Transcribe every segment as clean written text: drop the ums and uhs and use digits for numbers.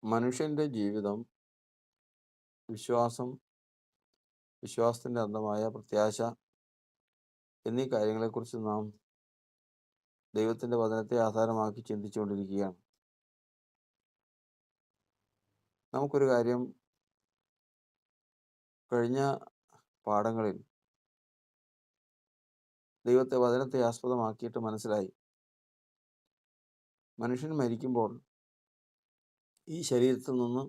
മനുഷ്യന്റെ ജീവിതം വിശ്വാസം, വിശ്വാസത്തിന്റെ അന്തമായ പ്രത്യാശ എന്നീ കാര്യങ്ങളെക്കുറിച്ച് നാം ദൈവത്തിന്റെ വചനത്തെ ആധാരമാക്കി ചിന്തിച്ചുകൊണ്ടിരിക്കുകയാണ്. നമുക്കൊരു കാര്യം കഴിഞ്ഞ പാഠങ്ങളിൽ വചനത്തെ ആസ്പദമാക്കിയിട്ട് മനസ്സിലായി. മനുഷ്യൻ മരിക്കുമ്പോൾ ഈ ശരീരത്തിൽ നിന്ന്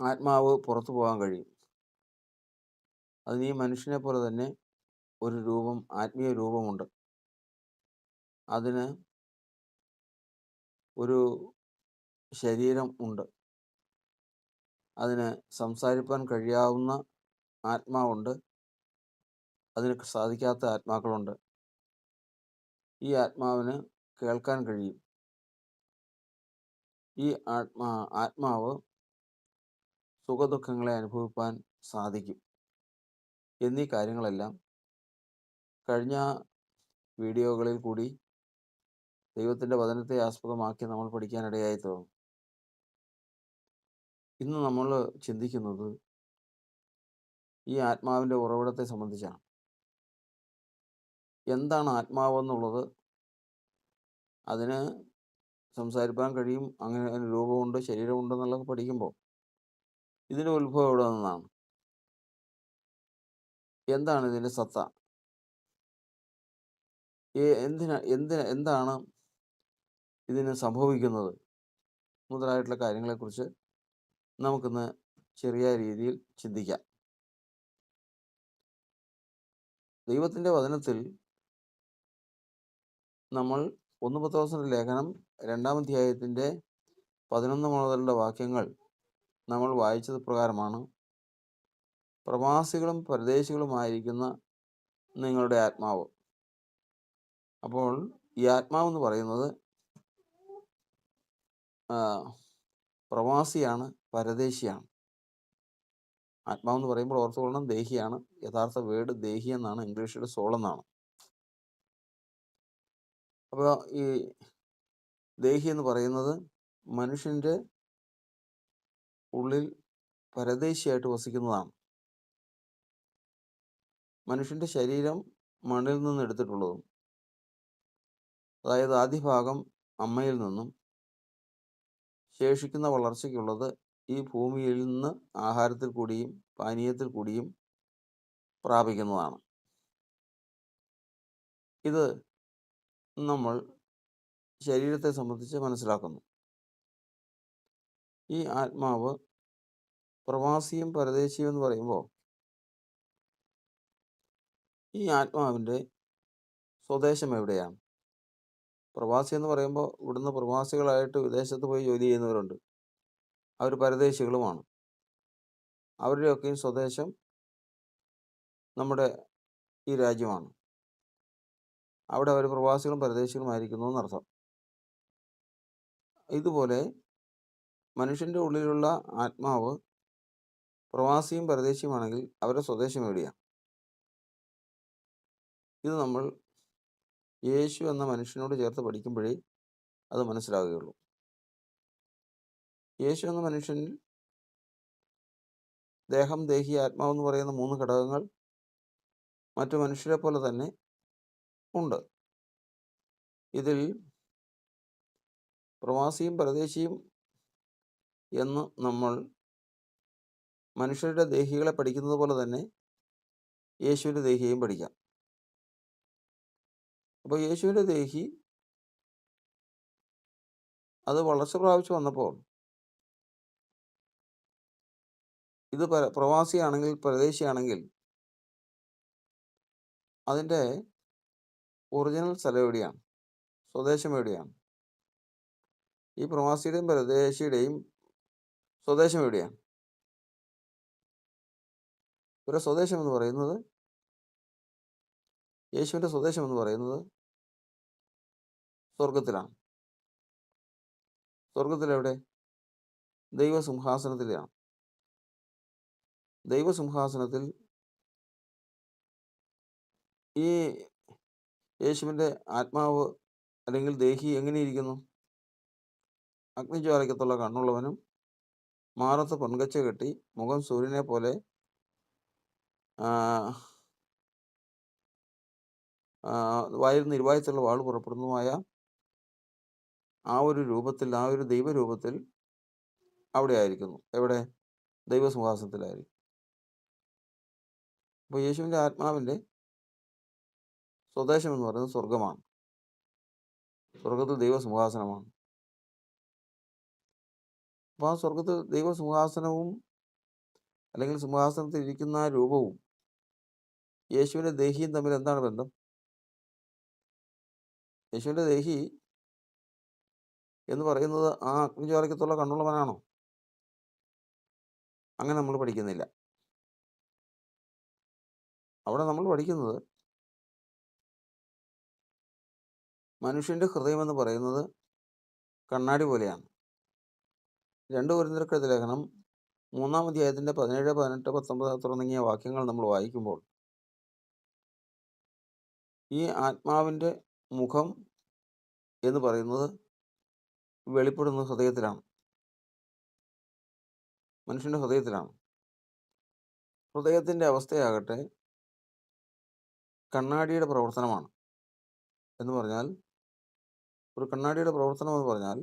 ആത്മാവ് പുറത്തു പോകാൻ കഴിയും. അതിന് ഈ മനുഷ്യനെ പോലെ തന്നെ ഒരു രൂപം, ആത്മീയ രൂപമുണ്ട്. അതിന് ഒരു ശരീരം ഉണ്ട്. അതിന് സംസാരിപ്പാൻ കഴിയാവുന്ന ആത്മാവുണ്ട്. അതിന് സാധിക്കാത്ത ആത്മാക്കളുണ്ട്. ഈ ആത്മാവിന് കേൾക്കാൻ കഴിയും. ഈ ആത്മാവ് സുഖദുഃഖങ്ങളെ അനുഭവിപ്പാൻ സാധിക്കും. എന്നീ കാര്യങ്ങളെല്ലാം കഴിഞ്ഞ വീഡിയോകളിൽ കൂടി ദൈവത്തിൻ്റെ വചനത്തെ ആസ്പദമാക്കി നമ്മൾ പഠിക്കാനിടയായി തീർന്നു. ഇന്ന് നമ്മൾ ചിന്തിക്കുന്നത് ഈ ആത്മാവിൻ്റെ ഉറവിടത്തെ സംബന്ധിച്ചാണ്. എന്താണ് ആത്മാവെന്നുള്ളത്? അതിന് സംസാരിക്കാൻ കഴിയും, അങ്ങനെ അതിന് രൂപമുണ്ട്, ശരീരമുണ്ടെന്നുള്ളത് പഠിക്കുമ്പോൾ ഇതിൻ്റെ ഉത്ഭവം എവിടെ നിന്നാണ്? എന്താണ് ഇതിൻ്റെ സത്ത? എന്താണ് ഇതിന് സംഭവിക്കുന്നത് മുതലായിട്ടുള്ള കാര്യങ്ങളെക്കുറിച്ച് നമുക്കിന്ന് ചെറിയ രീതിയിൽ ചിന്തിക്കാം. ദൈവത്തിൻ്റെ വചനത്തിൽ നമ്മൾ 1 പത്രോസിന്റെ ലേഖനം 2-ാം അധ്യായത്തിൻ്റെ 11 മുതലുള്ള വാക്യങ്ങൾ നമ്മൾ വായിച്ചത് പ്രകാരമാണ്: പ്രവാസികളും പരദേശികളുമായിരിക്കുന്ന നിങ്ങളുടെ ആത്മാവ്. അപ്പോൾ ഈ ആത്മാവെന്ന് പറയുന്നത് പ്രവാസിയാണ്, പരദേശിയാണ്. ആത്മാവെന്ന് പറയുമ്പോൾ ഓർത്തുകൊള്ളണം, ദേഹിയാണ്. യഥാർത്ഥ വേർഡ് ദേഹി എന്നാണ്, ഇംഗ്ലീഷിൽ സോൾ എന്നാണ്. അപ്പോൾ ഈ ദേഹി എന്ന് പറയുന്നത് മനുഷ്യൻ്റെ ഉള്ളിൽ പരദേശിയായിട്ട് വസിക്കുന്നതാണ്. മനുഷ്യൻ്റെ ശരീരം മണ്ണിൽ നിന്ന് എടുത്തിട്ടുള്ളതും, അതായത് ആദ്യ ഭാഗം അമ്മയിൽ നിന്നും ശേഷിക്കുന്ന വളർച്ചയ്ക്കുള്ളത് ഈ ഭൂമിയിൽ നിന്ന് ആഹാരത്തിൽ കൂടിയും പാനീയത്തിൽ കൂടിയും പ്രാപിക്കുന്നതാണ്. ഇത് നമ്മൾ ശരീരത്തെ സംബന്ധിച്ച് മനസ്സിലാക്കുന്നു. ഈ ആത്മാവ് പ്രവാസിയും പരദേശിയും എന്ന് പറയുമ്പോൾ ഈ ആത്മാവിൻ്റെ സ്വദേശം എവിടെയാണ്? പ്രവാസി എന്ന് പറയുമ്പോൾ ഇവിടുന്ന് പ്രവാസികളായിട്ട് വിദേശത്ത് പോയി ജോലി ചെയ്യുന്നവരുണ്ട്. അവർ പരദേശികളുമാണ്. അവരുടെയൊക്കെയും സ്വദേശം നമ്മുടെ ഈ രാജ്യമാണ്. അവിടെ അവർ പ്രവാസികളും പരദേശികളുമായിരിക്കുന്നു എന്നർത്ഥം. ഇതുപോലെ മനുഷ്യൻ്റെ ഉള്ളിലുള്ള ആത്മാവ് പ്രവാസിയും പരദേശിയുമാണെങ്കിൽ അവരുടെ സ്വദേശം എവിടെയാണ്? ഇത് നമ്മൾ യേശു എന്ന മനുഷ്യനോട് ചേർത്ത് പഠിക്കുമ്പോഴേ അത് മനസ്സിലാവുകയുള്ളൂ. യേശു എന്ന മനുഷ്യനിൽ ദേഹം, ദേഹി, ആത്മാവെന്ന് പറയുന്ന 3 ഘടകങ്ങൾ മറ്റു മനുഷ്യരെ പോലെ തന്നെ ഉണ്ട്. ഇതിൽ പ്രവാസിയും പരദേശിയും എന്ന് നമ്മൾ മനുഷ്യരുടെ ദേഹികളെ പഠിക്കുന്നത് പോലെ തന്നെ യേശുവിൻ്റെ ദേഹിയെയും പഠിക്കാം. അപ്പോൾ യേശുവിൻ്റെ ദേഹി അത് വളർച്ച പ്രാപിച്ചു വന്നപ്പോൾ ഇത് പ്രവാസിയാണെങ്കിൽ, പരദേശിയാണെങ്കിൽ അതിൻ്റെ ഒറിജിനൽ സ്ഥലം എവിടെയാണ്? സ്വദേശം എവിടെയാണ്? ഈ പ്രവാസിയുടെയും പരദേശിയുടെയും സ്വദേശം എവിടെയാണ്? ഇവരുടെ സ്വദേശം എന്ന് പറയുന്നത്, യേശുവിൻ്റെ സ്വദേശം എന്ന് പറയുന്നത് സ്വർഗത്തിലാണ്. സ്വർഗത്തിലെവിടെ? ദൈവസിംഹാസനത്തിലാണ്. ദൈവസിംഹാസനത്തിൽ ഈ യേശുവിൻ്റെ ആത്മാവ് അല്ലെങ്കിൽ ദേഹി എങ്ങനെയിരിക്കുന്നു? അഗ്നിജ്വാലയ്ക്കത്തുള്ള കണ്ണുള്ളവനും മാറത്ത് പൊൻകച്ച കെട്ടി മുഖം സൂര്യനെ പോലെ വായിൽ നിന്ന് ഇരുവായത്തുള്ള വാൾ പുറപ്പെടുന്നതുമായ ആ ഒരു രൂപത്തിൽ, ആ ഒരു ദൈവരൂപത്തിൽ അവിടെ ആയിരിക്കുന്നു. എവിടെ? ദൈവസിംഹാസനത്തിലായിരിക്കും. അപ്പോൾ യേശുവിൻ്റെ ആത്മാവിൻ്റെ സ്വദേശം എന്ന് പറയുന്നത് സ്വർഗമാണ്. സ്വർഗത്തിൽ ദൈവസിംഹാസനമാണ്. അപ്പോൾ ആ സ്വർഗത്തിൽ ദൈവസിംഹാസനവും അല്ലെങ്കിൽ സിംഹാസനത്തിൽ ഇരിക്കുന്ന രൂപവും യേശുവിൻ്റെ ദേഹിയും തമ്മിൽ എന്താണ് ബന്ധം? യേശുവിൻ്റെ ദേഹി എന്ന് പറയുന്നത് ആ അഗ്നിജ്വാലയ്ക്കത്തുള്ള കണ്ണുള്ളവനാണോ? അങ്ങനെ നമ്മൾ പഠിക്കുന്നില്ല. അവിടെ നമ്മൾ പഠിക്കുന്നത് മനുഷ്യൻ്റെ ഹൃദയമെന്ന് പറയുന്നത് കണ്ണാടി പോലെയാണ്. 2 കൊരിന്ത്യർക്കെഴുതിയ ലേഖനം 3-ാം അധ്യായത്തിൻ്റെ 17, 18, 19 തുടങ്ങിയ വാക്യങ്ങൾ നമ്മൾ വായിക്കുമ്പോൾ ഈ ആത്മാവിൻ്റെ മുഖം എന്ന് പറയുന്നത് വെളിപ്പെടുന്നത് ഹൃദയത്തിലാണ്, മനുഷ്യൻ്റെ ഹൃദയത്തിലാണ്. ഹൃദയത്തിൻ്റെ അവസ്ഥയാകട്ടെ കണ്ണാടിയുടെ പ്രവർത്തനമാണ്. എന്ന് പറഞ്ഞാൽ ഒരു കണ്ണാടിയുടെ പ്രവർത്തനം എന്ന് പറഞ്ഞാൽ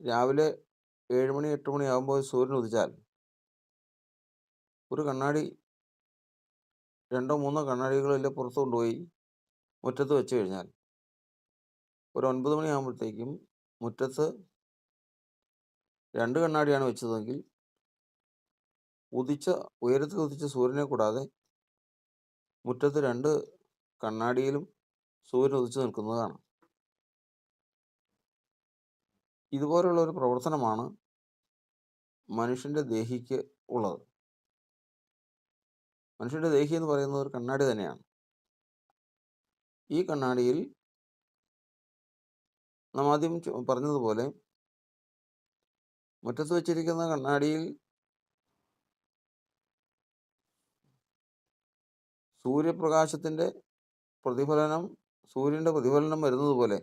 രാവിലെ 7 മണി 8 മണി ആകുമ്പോൾ സൂര്യൻ ഉദിച്ചാൽ ഒരു കണ്ണാടി 2 3 കണ്ണാടികളിൽ പുറത്ത് കൊണ്ടുപോയി മുറ്റത്ത് വെച്ച് കഴിഞ്ഞാൽ ഒരു 9 മണിയാകുമ്പോഴത്തേക്കും മുറ്റത്ത് 2 കണ്ണാടിയാണ് വെച്ചതെങ്കിൽ ഉയരത്തിൽ ഉദിച്ച സൂര്യനെ കൂടാതെ മുറ്റത്ത് 2 കണ്ണാടിയിലും സൂര്യൻ ഉദിച്ചു നിൽക്കുന്നതാണ്. ഇതുപോലുള്ള ഒരു പ്രവർത്തനമാണ് മനുഷ്യൻ്റെ ദേഹിക്ക് ഉള്ളത്. മനുഷ്യൻ്റെ ദേഹി എന്ന് പറയുന്നത് ഒരു കണ്ണാടി തന്നെയാണ്. ഈ കണ്ണാടിയിൽ നാം ആദ്യം പറഞ്ഞതുപോലെ മുറ്റത്ത് വെച്ചിരിക്കുന്ന കണ്ണാടിയിൽ സൂര്യൻ്റെ പ്രതിഫലനം വരുന്നത് പോലെ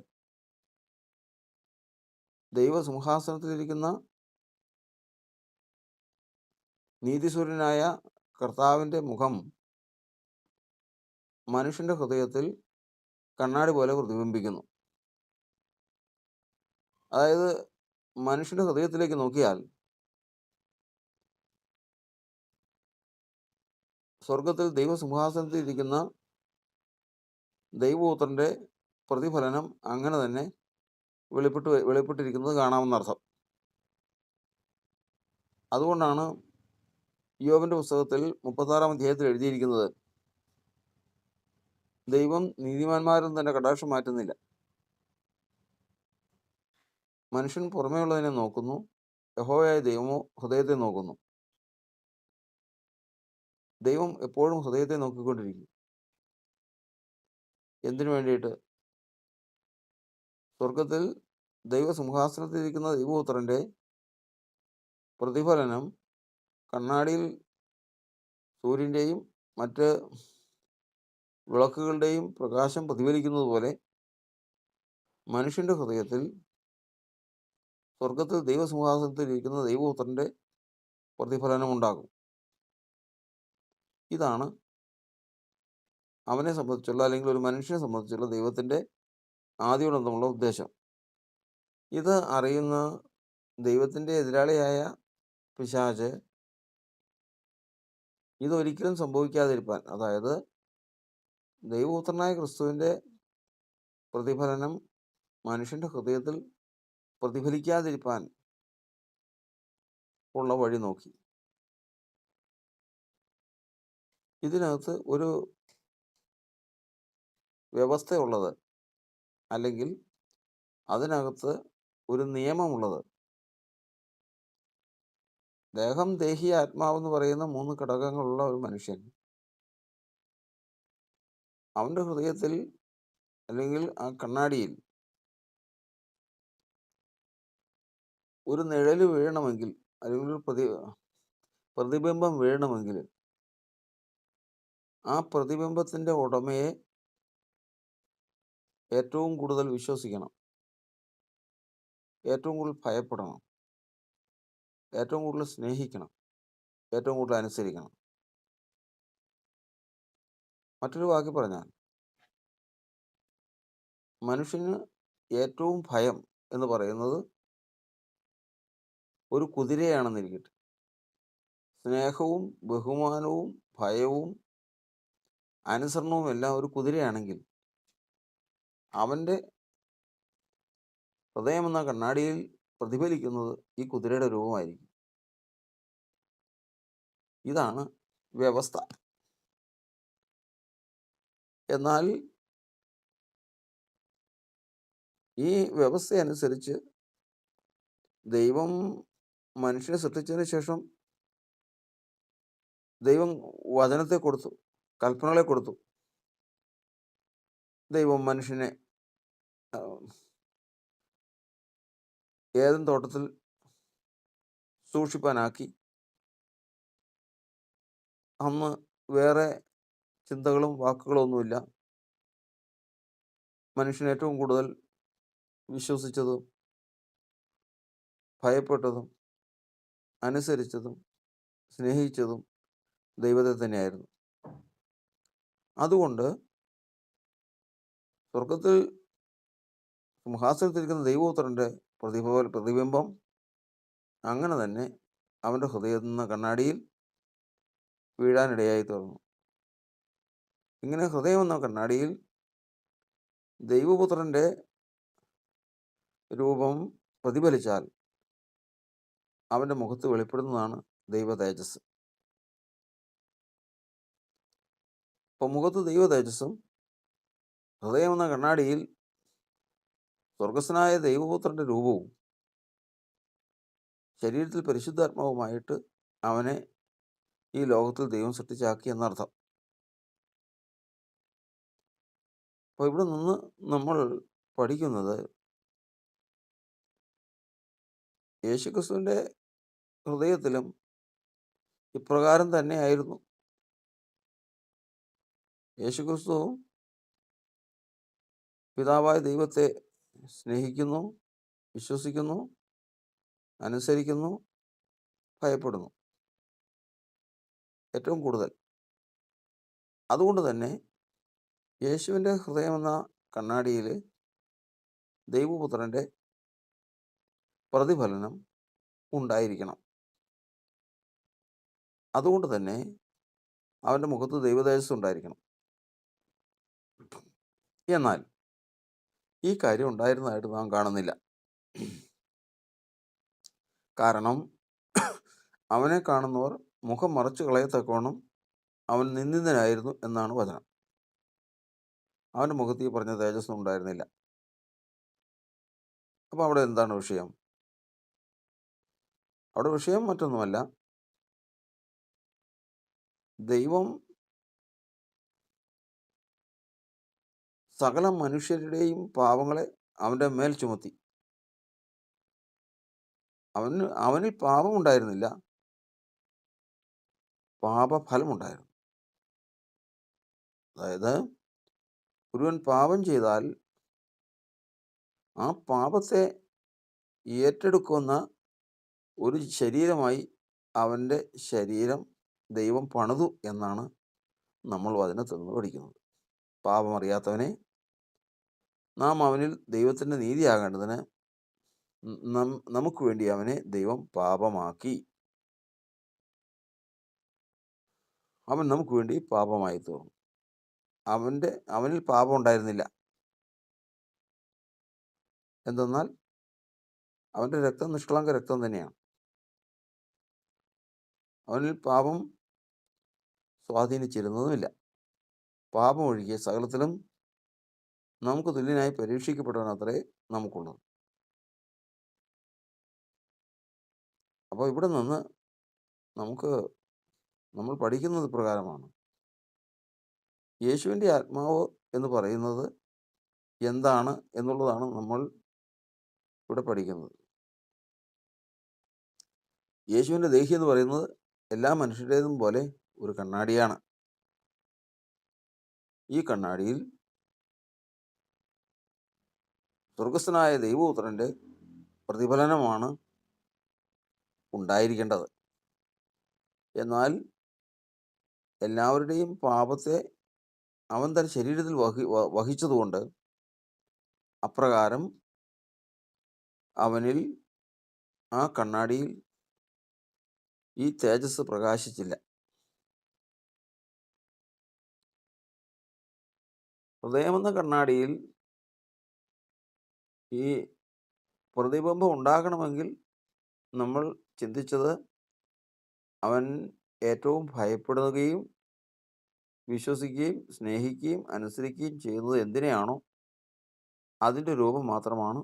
ദൈവസിംഹാസനത്തിലിരിക്കുന്ന നീതിസൂര്യനായ കർത്താവിൻ്റെ മുഖം മനുഷ്യൻ്റെ ഹൃദയത്തിൽ കണ്ണാടി പോലെ പ്രതിബിംബിക്കുന്നു. അതായത് മനുഷ്യൻ്റെ ഹൃദയത്തിലേക്ക് നോക്കിയാൽ സ്വർഗത്തിൽ ദൈവസിംഹാസനത്തിൽ ഇരിക്കുന്ന ദൈവപുത്രൻ്റെ പ്രതിഫലനം അങ്ങനെ തന്നെ വെളിപ്പെട്ടിരിക്കുന്നത് കാണാമെന്നർത്ഥം. അതുകൊണ്ടാണ് യോബിൻ്റെ പുസ്തകത്തിൽ 36-ാം അധ്യായത്തിൽ എഴുതിയിരിക്കുന്നത്, ദൈവം നീതിമാന്മാരും തൻ്റെ കടാക്ഷം മാറ്റുന്നില്ല. മനുഷ്യൻ പുറമേയുള്ളതിനെ നോക്കുന്നു, യഹോവയായ ദൈവമോ ഹൃദയത്തെ നോക്കുന്നു. ദൈവം എപ്പോഴും ഹൃദയത്തെ നോക്കിക്കൊണ്ടിരിക്കും. എന്തിനു വേണ്ടിയിട്ട്? സ്വർഗത്തിൽ ദൈവസിംഹാസനത്തിലിരിക്കുന്ന ദൈവപുത്രൻ്റെ പ്രതിഫലനം കണ്ണാടിയിൽ സൂര്യൻ്റെയും മറ്റ് വിളക്കുകളുടെയും പ്രകാശം പ്രതിഫലിക്കുന്നത് പോലെ മനുഷ്യൻ്റെ ഹൃദയത്തിൽ സ്വർഗത്തിൽ ദൈവസിംഹാസനത്തിലിരിക്കുന്ന ദൈവപുത്രൻ്റെ പ്രതിഫലനം ഉണ്ടാകും. ഇതാണ് അവനെ സംബന്ധിച്ചുള്ള, അല്ലെങ്കിൽ ഒരു മനുഷ്യനെ സംബന്ധിച്ചുള്ള ദൈവത്തിൻ്റെ ആദിയോടൊന്നുമുള്ള ഉദ്ദേശം. ഇത് അറിയുന്ന ദൈവത്തിൻ്റെ എതിരാളിയായ പിശാച് ഇതൊരിക്കലും സംഭവിക്കാതിരിക്കാൻ, അതായത് ദൈവപുത്രനായ ക്രിസ്തുവിൻ്റെ പ്രതിഫലനം മനുഷ്യൻ്റെ ഹൃദയത്തിൽ പ്രതിഫലിക്കാതിരിക്കാൻ ഉള്ള വഴി നോക്കി. ഇതിനകത്ത് ഒരു വ്യവസ്ഥയുള്ളത്, അല്ലെങ്കിൽ അതിനകത്ത് ഒരു നിയമമുള്ളത്. ദേഹം, ദേഹി, ആത്മാവെന്ന് പറയുന്ന 3 ഘടകങ്ങളുള്ള ഒരു മനുഷ്യൻ അവൻ്റെ ഹൃദയത്തിൽ അല്ലെങ്കിൽ ആ കണ്ണാടിയിൽ ഒരു നിഴല് വീഴണമെങ്കിൽ, അല്ലെങ്കിൽ ഒരു പ്രതിബിംബം വീഴണമെങ്കിൽ ആ പ്രതിബിംബത്തിൻ്റെ ഉടമയെ ഏറ്റവും കൂടുതൽ വിശ്വസിക്കണം. ഏറ്റവും കൂടുതൽ ഭയപ്പെടണം, ഏറ്റവും കൂടുതൽ സ്നേഹിക്കണം, ഏറ്റവും കൂടുതൽ അനുസരിക്കണം. മറ്റൊരു വാക്കി പറഞ്ഞാൽ, മനുഷ്യന് ഏറ്റവും ഭയം എന്ന് പറയുന്നത് ഒരു കുതിരയാണെന്നിരിക്കട്ടെ. സ്നേഹവും ബഹുമാനവും ഭയവും അനുസരണവും എല്ലാം ഒരു കുതിരയാണെങ്കിൽ, അവൻ്റെ ഹൃദയമെന്ന കണ്ണാടിയിൽ പ്രതിഫലിക്കുന്നത് ഈ കുതിരയുടെ രൂപമായിരിക്കും. ഇതാണ് വ്യവസ്ഥ. എന്നാൽ ഈ വ്യവസ്ഥ അനുസരിച്ച് ദൈവം മനുഷ്യനെ സൃഷ്ടിച്ചതിന് ശേഷം ദൈവം വചനത്തെ കൊടുത്തു, കൽപ്പനകളെ കൊടുത്തു. ദൈവം മനുഷ്യനെ ഏദൻ തോട്ടത്തിൽ സൂക്ഷിപ്പാനാക്കി. അന്ന് വേറെ ചിന്തകളും വാക്കുകളും ഒന്നുമില്ല. മനുഷ്യൻ ഏറ്റവും കൂടുതൽ വിശ്വസിച്ചതും ഭയപ്പെട്ടതും അനുസരിച്ചതും സ്നേഹിച്ചതും ദൈവത്തെ തന്നെയായിരുന്നു. അതുകൊണ്ട് സ്വർഗത്തിൽ സിംഹാസനത്തിലിരിക്കുന്ന ദൈവപുത്രൻ്റെ പ്രതിബിംബം അങ്ങനെ തന്നെ അവൻ്റെ ഹൃദയത്തിൽ നിന്ന് കണ്ണാടിയിൽ വീഴാനിടയായി തീർന്നു. ഇങ്ങനെ ഹൃദയമെന്ന കണ്ണാടിയിൽ ദൈവപുത്രൻ്റെ രൂപം പ്രതിഫലിച്ചാൽ അവൻ്റെ മുഖത്ത് വെളിപ്പെടുന്നതാണ് ദൈവ തേജസ്. അപ്പോൾ മുഖത്ത് ദൈവ തേജസ്സും ഹൃദയമെന്ന കണ്ണാടിയിൽ സ്വർഗസ്വനായ ദൈവപുത്രൻ്റെ രൂപവും ശരീരത്തിൽ പരിശുദ്ധാത്മാവുമായിട്ട് അവനെ ഈ ലോകത്തിൽ ദൈവം സൃഷ്ടിച്ചാക്കി എന്നർത്ഥം. അപ്പോൾ ഇവിടെ നിന്ന് നമ്മൾ പഠിക്കുന്നത് യേശുക്രിസ്തുവിൻ്റെ ഹൃദയത്തിലും ഇപ്രകാരം തന്നെയായിരുന്നു. യേശുക്രിസ്തു പിതാവായ ദൈവത്തെ സ്നേഹിക്കുന്നു, വിശ്വസിക്കുന്നു, അനുസരിക്കുന്നു, ഭയപ്പെടുന്നു ഏറ്റവും കൂടുതൽ. അതുകൊണ്ട് തന്നെ യേശുവിൻ്റെ ഹൃദയമെന്ന കണ്ണാടിയിൽ ദൈവപുത്രൻ്റെ പ്രതിഫലനം ഉണ്ടായിരിക്കണം. അതുകൊണ്ട് തന്നെ അവൻ്റെ മുഖത്ത് ദൈവതേജസ് ഉണ്ടായിരിക്കണം. എന്നാൽ ഈ കാര്യം ഉണ്ടായിരുന്നതായിട്ട് നാം കാണുന്നില്ല. കാരണം അവനെ കാണുന്നവർ മുഖം മറച്ചു കളയത്തക്കവണ്ണം അവൻ നിന്ദിതനായിരുന്നു എന്നാണ് വചനം. അവൻ്റെ മുഖത്ത് ഈ പറഞ്ഞ തേജസ് ഉണ്ടായിരുന്നില്ല. അപ്പോൾ അവിടെ എന്താണ് വിഷയം? അവിടെ വിഷയം മറ്റൊന്നുമല്ല, ദൈവം സകല മനുഷ്യരുടെയും പാപങ്ങളെ അവൻ്റെ മേൽ ചുമത്തി. അവനിൽ പാപം ഉണ്ടായിരുന്നില്ല, പാപഫലമുണ്ടായിരുന്നു. അതായത് ഒരുവൻ പാപം ചെയ്താൽ ആ പാപത്തെ ഏറ്റെടുക്കുന്ന ഒരു ശരീരമായി അവൻ്റെ ശരീരം ദൈവം പണിതു എന്നാണ് നമ്മൾ വചനത്തിൽ നിന്ന് പഠിക്കുന്നത്. പാപമറിയാത്തവനെ നാം അവനിൽ ദൈവത്തിൻ്റെ നീതിയാകേണ്ടതിന് നമുക്ക് വേണ്ടി അവനെ ദൈവം പാപമാക്കി. അവൻ നമുക്ക് വേണ്ടി പാപമായി തീർന്നു. അവനിൽ പാപം ഉണ്ടായിരുന്നില്ല. എന്തെന്നാൽ അവൻ്റെ രക്തം നിഷ്കളങ്ക രക്തം തന്നെയാണ്. അവനിൽ പാപം സ്വാധീനിച്ചിരുന്നതുമില്ല. പാപം ഒഴികെ സകലത്തിലും നമുക്ക് തുല്യനായി പരീക്ഷിക്കപ്പെട്ടവനത്രേ നമുക്കുള്ളത്. അപ്പോൾ ഇവിടെ നിന്ന് നമ്മൾ പഠിക്കുന്നത് പ്രകാരമാണ്. യേശുവിൻ്റെ ആത്മാവ് എന്ന് പറയുന്നത് എന്താണ് എന്നുള്ളതാണ് നമ്മൾ ഇവിടെ പഠിക്കുന്നത്. യേശുവിൻ്റെ ദേഹി എന്ന് പറയുന്നത് എല്ലാ മനുഷ്യരുടേതും പോലെ ഒരു കണ്ണാടിയാണ്. ഈ കണ്ണാടിയിൽ സ്വർഗസ്ഥനായ ദൈവപുത്രൻ്റെ പ്രതിഫലനമാണ് ഉണ്ടായിരിക്കേണ്ടത്. എന്നാൽ എല്ലാവരുടെയും പാപത്തെ അവൻ തൻ്റെ ശരീരത്തിൽ വഹിച്ചതുകൊണ്ട് അപ്രകാരം അവനിൽ, ആ കണ്ണാടിയിൽ ഈ തേജസ് പ്രകാശിച്ചില്ല. ഹൃദയമെന്ന കണ്ണാടിയിൽ ഈ പ്രതിബിംബം ഉണ്ടാകണമെങ്കിൽ നമ്മൾ ചിന്തിച്ചത്, അവൻ ഏറ്റവും ഭയപ്പെടുകയും വിശ്വസിക്കുകയും സ്നേഹിക്കുകയും അനുസരിക്കുകയും ചെയ്യുന്നത് എന്തിനെയാണോ അതിൻ്റെ രൂപം മാത്രമാണ്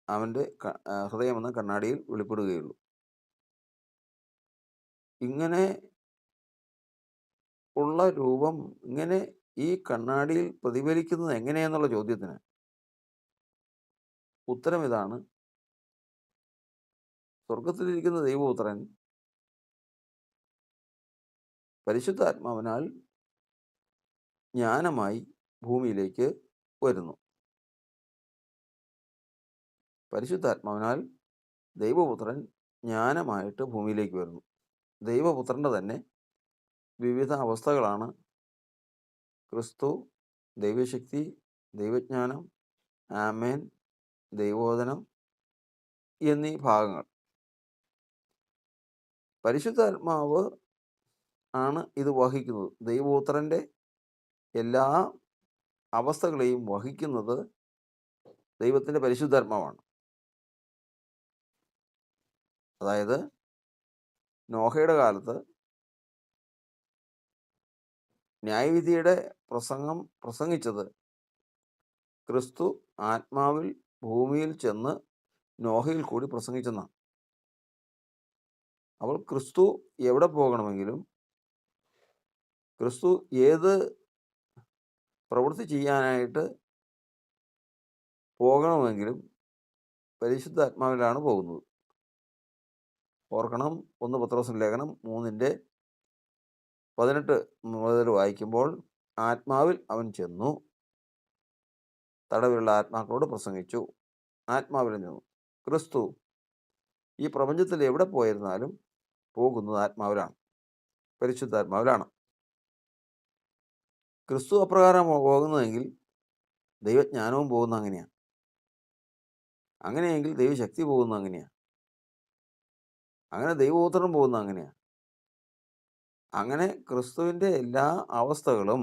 അവൻ്റെ ഹൃദയമെന്ന കണ്ണാടിയിൽ വെളിപ്പെടുകയുള്ളൂ. ഇങ്ങനെ ഉള്ള രൂപം ഇങ്ങനെ ഈ കണ്ണാടിയിൽ പ്രതിഫലിക്കുന്നത് എങ്ങനെയെന്നുള്ള ചോദ്യത്തിന് ഉത്തരം ഇതാണ്: സ്വർഗത്തിലിരിക്കുന്ന ദൈവപുത്രൻ പരിശുദ്ധാത്മാവിനാൽ ജ്ഞാനമായി ഭൂമിയിലേക്ക് വരുന്നു. പരിശുദ്ധാത്മാവിനാൽ ദൈവപുത്രൻ ജ്ഞാനമായിട്ട് ഭൂമിയിലേക്ക് വരുന്നു. ദൈവപുത്രൻ്റെ തന്നെ വിവിധ അവസ്ഥകളാണ് ക്രിസ്തു, ദൈവശക്തി, ദൈവജ്ഞാനം, ആമേൻ, ദൈവോധനം എന്നീ ഭാഗങ്ങൾ. പരിശുദ്ധാത്മാവ് ആണ് ഇത് വഹിക്കുന്നത്. ദൈവപുത്രൻ്റെ എല്ലാ അവസ്ഥകളെയും വഹിക്കുന്നത് ദൈവത്തിൻ്റെ പരിശുദ്ധാത്മാവാണ്. അതായത് നോഹയുടെ കാലത്ത് ന്യായവിധിയുടെ പ്രസംഗിച്ചത് ക്രിസ്തു ആത്മാവിൽ ഭൂമിയിൽ ചെന്ന് നോഹയിൽ കൂടി പ്രസംഗിച്ചെന്നാണ്. അപ്പോൾ ക്രിസ്തു എവിടെ പോകണമെങ്കിലും, ക്രിസ്തു ഏത് പ്രവൃത്തി ചെയ്യാനായിട്ട് പോകണമെങ്കിലും പരിശുദ്ധാത്മാവിലാണ് പോകുന്നത്. ഓർക്കണം, 1 പത്രോസ് ലേഖനം 3:18 മുതൽ വായിക്കുമ്പോൾ, ആത്മാവിൽ അവൻ ചെന്നു തടവിലുള്ള ആത്മാക്കളോട് പ്രസംഗിച്ചു. ആത്മാവിൽ ചെന്നു. ക്രിസ്തു ഈ പ്രപഞ്ചത്തിൽ എവിടെ പോയിരുന്നാലും പോകുന്നത് ആത്മാവിലാണ്, പരിശുദ്ധാത്മാവിലാണ്. ക്രിസ്തു അപ്രകാരം പോകുന്നതെങ്കിൽ ദൈവജ്ഞാനവും പോകുന്ന അങ്ങനെയാണ്. അങ്ങനെയെങ്കിൽ ദൈവശക്തി പോകുന്ന അങ്ങനെയാണ്. അങ്ങനെ ദൈവപുത്രൻ പോകുന്ന അങ്ങനെയാണ്. അങ്ങനെ ക്രിസ്തുവിൻ്റെ എല്ലാ അവസ്ഥകളും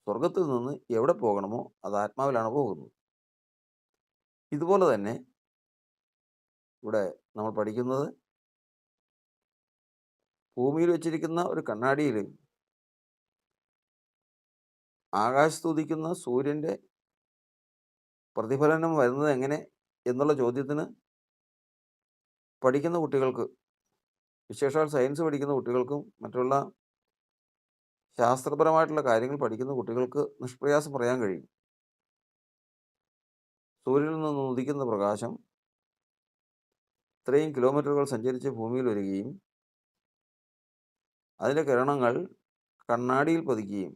സ്വർഗത്തിൽ നിന്ന് എവിടെ പോകണമോ അത് ആത്മാവിലാണ് പോകുന്നത്. ഇതുപോലെ തന്നെ ഇവിടെ നമ്മൾ പഠിക്കുന്നത്, ഭൂമിയിൽ വെച്ചിരിക്കുന്ന ഒരു കണ്ണാടിയിൽ ആകാശത്തുദിക്കുന്ന സൂര്യൻ്റെ പ്രതിഫലനം വരുന്നത് എങ്ങനെ എന്നുള്ള ചോദ്യത്തിന് പഠിക്കുന്ന കുട്ടികൾക്ക്, വിശേഷാൽ സയൻസ് പഠിക്കുന്ന കുട്ടികൾക്കും മറ്റുള്ള ശാസ്ത്രപരമായിട്ടുള്ള കാര്യങ്ങൾ പഠിക്കുന്ന കുട്ടികൾക്ക് നിഷ്പ്രയാസം പറയാൻ കഴിയും. സൂര്യനിൽ നിന്ന് ഉദിക്കുന്ന പ്രകാശം ഇത്രയും കിലോമീറ്ററുകൾ സഞ്ചരിച്ച് ഭൂമിയിൽ വരികയും അതിൻ്റെ കിരണങ്ങൾ കണ്ണാടിയിൽ പതിക്കുകയും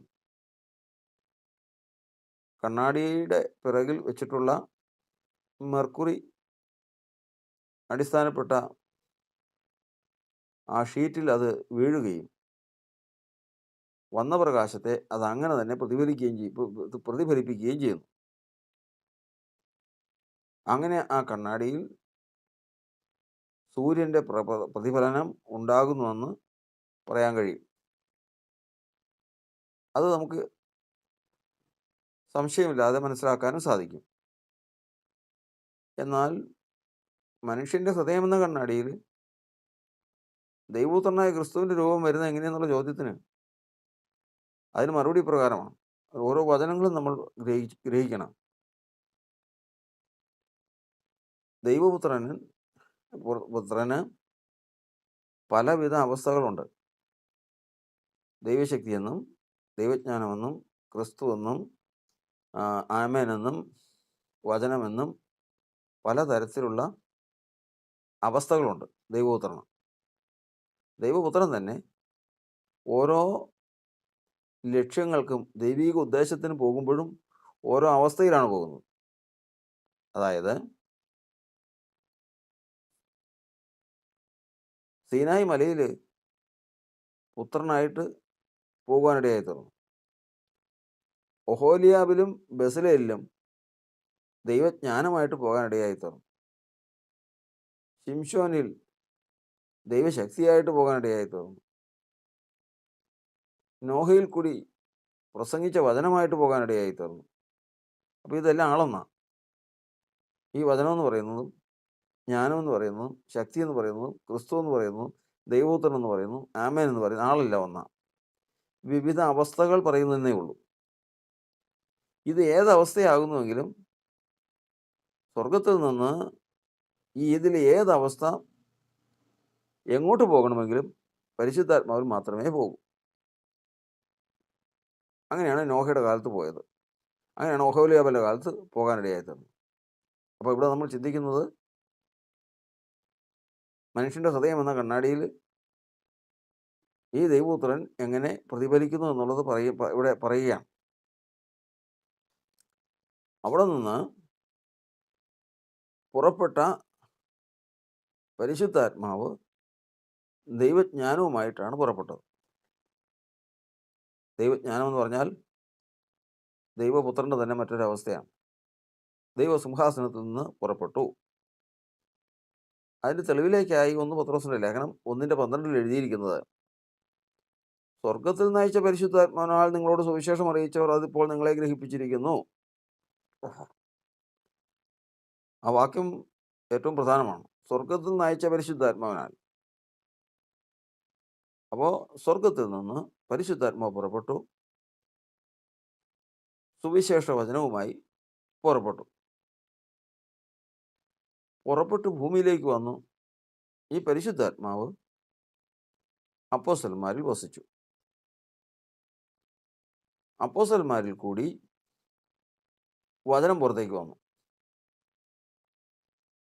കണ്ണാടിയുടെ പിറകിൽ വെച്ചിട്ടുള്ള മെർക്കുറി അടിസ്ഥാനപ്പെട്ട ആ ഷീറ്റിൽ അത് വീഴുകയും വന്ന പ്രകാശത്തെ അത് അങ്ങനെ തന്നെ പ്രതിഫലിപ്പിക്കുകയും ചെയ്യുന്നു. അങ്ങനെ ആ കണ്ണാടിയിൽ സൂര്യൻ്റെ പ്രതിഫലനം ഉണ്ടാകുന്നുവെന്ന് പറയാൻ കഴിയും. അത് നമുക്ക് സംശയമില്ലാതെ മനസ്സിലാക്കാനും സാധിക്കും. എന്നാൽ മനുഷ്യൻ്റെ ഹൃദയമെന്ന കണ്ണാടിയിൽ ദൈവപുത്രനായ ക്രിസ്തുവിൻ്റെ രൂപം വരുന്നത് എങ്ങനെയെന്നുള്ള ചോദ്യത്തിന് അതിന് മറുപടി പ്രകാരമാണ്. ഓരോ വചനങ്ങളും നമ്മൾ ഗ്രഹിക്കണം. ദൈവപുത്രന് പലവിധ അവസ്ഥകളുണ്ട്. ദൈവശക്തിയെന്നും ദൈവജ്ഞാനമെന്നും ക്രിസ്തുവെന്നും ആമേനെന്നും വചനമെന്നും പലതരത്തിലുള്ള അവസ്ഥകളുണ്ട് ദൈവപുത്രന്. ദൈവപുത്രൻ തന്നെ ഓരോ ലക്ഷ്യങ്ങൾക്കും ദൈവിക ഉദ്ദേശത്തിന് പോകുമ്പോഴും ഓരോ അവസ്ഥയിലാണ് പോകുന്നത്. അതായത് സീനായി മലയിൽ പുത്രനായിട്ട് പോകുവാനിടയായി തീർന്നു. ഒഹോലിയാബിലും ബെസലേലിലും ദൈവജ്ഞാനമായിട്ട് പോകാനിടയായി തീർന്നു. ശിംശോനിൽ ദൈവശക്തിയായിട്ട് പോകാനിടയായി തീർന്നു. നോഹയിൽ കൂടി പ്രസംഗിച്ച വചനമായിട്ട് പോകാനിടയായി തീർന്നു. അപ്പോൾ ഇതെല്ലാം ആളൊന്നാണ്. ഈ വചനം എന്ന് പറയുന്നതും ജ്ഞാനം എന്ന് പറയുന്നതും ശക്തി എന്ന് പറയുന്നതും ക്രിസ്തു എന്ന് പറയുന്നതും ദൈവപുത്രൻ എന്ന് പറയുന്നു, ആമേൻ എന്ന് പറയുന്നു, ആളല്ല ഒന്നാണ്. വിവിധ അവസ്ഥകൾ പറയുന്നതേ ഉള്ളൂ. ഇത് ഏതവസ്ഥയാകുന്നുവെങ്കിലും സ്വർഗത്തിൽ നിന്ന് ഇതിൽ ഏതവസ്ഥ എങ്ങോട്ട് പോകണമെങ്കിലും പരിശുദ്ധാത്മാവിൽ മാത്രമേ പോകൂ. അങ്ങനെയാണ് നോഹയുടെ കാലത്ത് പോയത്. അങ്ങനെയാണ് ഒഹോലിയാബിൻ്റെ കാലത്ത് പോകാനിടയായി തീർന്നത്. അപ്പോൾ ഇവിടെ നമ്മൾ ചിന്തിക്കുന്നത് മനുഷ്യൻ്റെ ഹൃദയം എന്ന കണ്ണാടിയിൽ ഈ ദൈവപുത്രൻ എങ്ങനെ പ്രതിഫലിക്കുന്നു എന്നുള്ളത് ഇവിടെ പറയുകയാണ്. അവിടെ നിന്ന് പുറപ്പെട്ട പരിശുദ്ധാത്മാവ് ദൈവജ്ഞാനവുമായിട്ടാണ് പുറപ്പെട്ടത്. ദൈവജ്ഞാനം എന്ന് പറഞ്ഞാൽ ദൈവപുത്രൻ്റെ തന്നെ മറ്റൊരവസ്ഥയാണ്. ദൈവസിംഹാസനത്തിൽ നിന്ന് പുറപ്പെട്ടു. അതിൻ്റെ തെളിവിലേക്കായി 1 പത്രോസിൻ്റെ ലേഖനം 1:12 എഴുതിയിരിക്കുന്നത്, സ്വർഗത്തിൽ നയിച്ച പരിശുദ്ധാത്മാവിനാൽ നിങ്ങളോട് സുവിശേഷം അറിയിച്ചവർ അതിപ്പോൾ നിങ്ങളെ ഗ്രഹിപ്പിച്ചിരിക്കുന്നു. ആ വാക്യം ഏറ്റവും പ്രധാനമാണ്. സ്വർഗത്തിൽ നയിച്ച പരിശുദ്ധാത്മാവിനാൽ. അപ്പോൾ സ്വർഗത്തിൽ നിന്ന് പരിശുദ്ധാത്മാവ് പുറപ്പെട്ടു, സുവിശേഷ വചനവുമായി പുറപ്പെട്ടു. പുറപ്പെട്ട് ഭൂമിയിലേക്ക് വന്നു. ഈ പരിശുദ്ധാത്മാവ് അപ്പോസ്തലന്മാരിൽ വസിച്ചു. അപ്പോസ്തലന്മാരിൽ കൂടി വചനം പുറത്തേക്ക് വന്നു.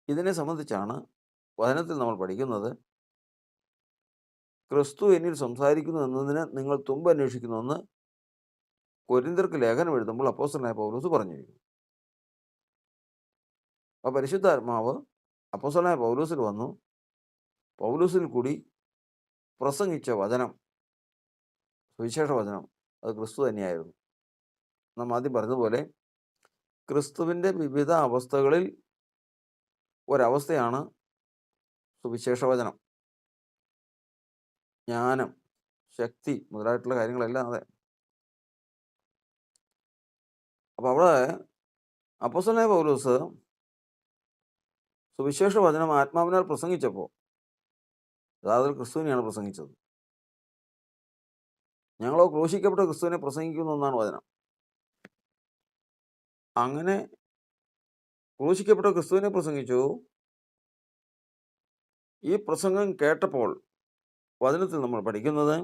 ഇതിനെ സംബന്ധിച്ചാണ് വചനത്തിൽ നമ്മൾ പഠിക്കുന്നത്, ക്രിസ്തു എന്നിൽ സംസാരിക്കുന്നു എന്നതിന് നിങ്ങൾ തുമ്പ് അന്വേഷിക്കുന്നുവെന്ന് കൊരിന്ത്യർക്ക് ലേഖനം എഴുതുമ്പോൾ അപ്പോസ്തലനായ പൗലോസ് പറഞ്ഞിരിക്കുന്നു. അപ്പോൾ പരിശുദ്ധാത്മാവ് അപ്പോസ്തലനായ പൗലോസിൽ വന്നു. പൗലോസിൽ കൂടി പ്രസംഗിച്ച വചനം, സുവിശേഷ വചനം, അത് ക്രിസ്തു തന്നെയായിരുന്നു. നാം ആദ്യം പറഞ്ഞതുപോലെ ക്രിസ്തുവിൻ്റെ വിവിധ അവസ്ഥകളിൽ ഒരവസ്ഥയാണ് സുവിശേഷ വചനം. ജ്ഞാനം, ശക്തി മുതലായിട്ടുള്ള കാര്യങ്ങളെല്ലാം അതെ. അപ്പോൾ അവിടെ അപ്പോസ്തലനായ പൗലോസ് സുവിശേഷ വചനം ആത്മാവിനാൽ പ്രസംഗിച്ചപ്പോൾ യഥാർത്ഥത്തിൽ ക്രിസ്തുവിനെയാണ് പ്രസംഗിച്ചത്. ഞങ്ങളോ ക്രൂശിക്കപ്പെട്ട ക്രിസ്തുവിനെ പ്രസംഗിക്കുന്നു എന്നാണ് വചനം. അങ്ങനെ ക്രൂശിക്കപ്പെട്ട ക്രിസ്തുവിനെ പ്രസംഗിച്ചു. ഈ പ്രസംഗം കേട്ടപ്പോൾ വചനത്തിൽ നമ്മൾ പഠിക്കുന്നത്,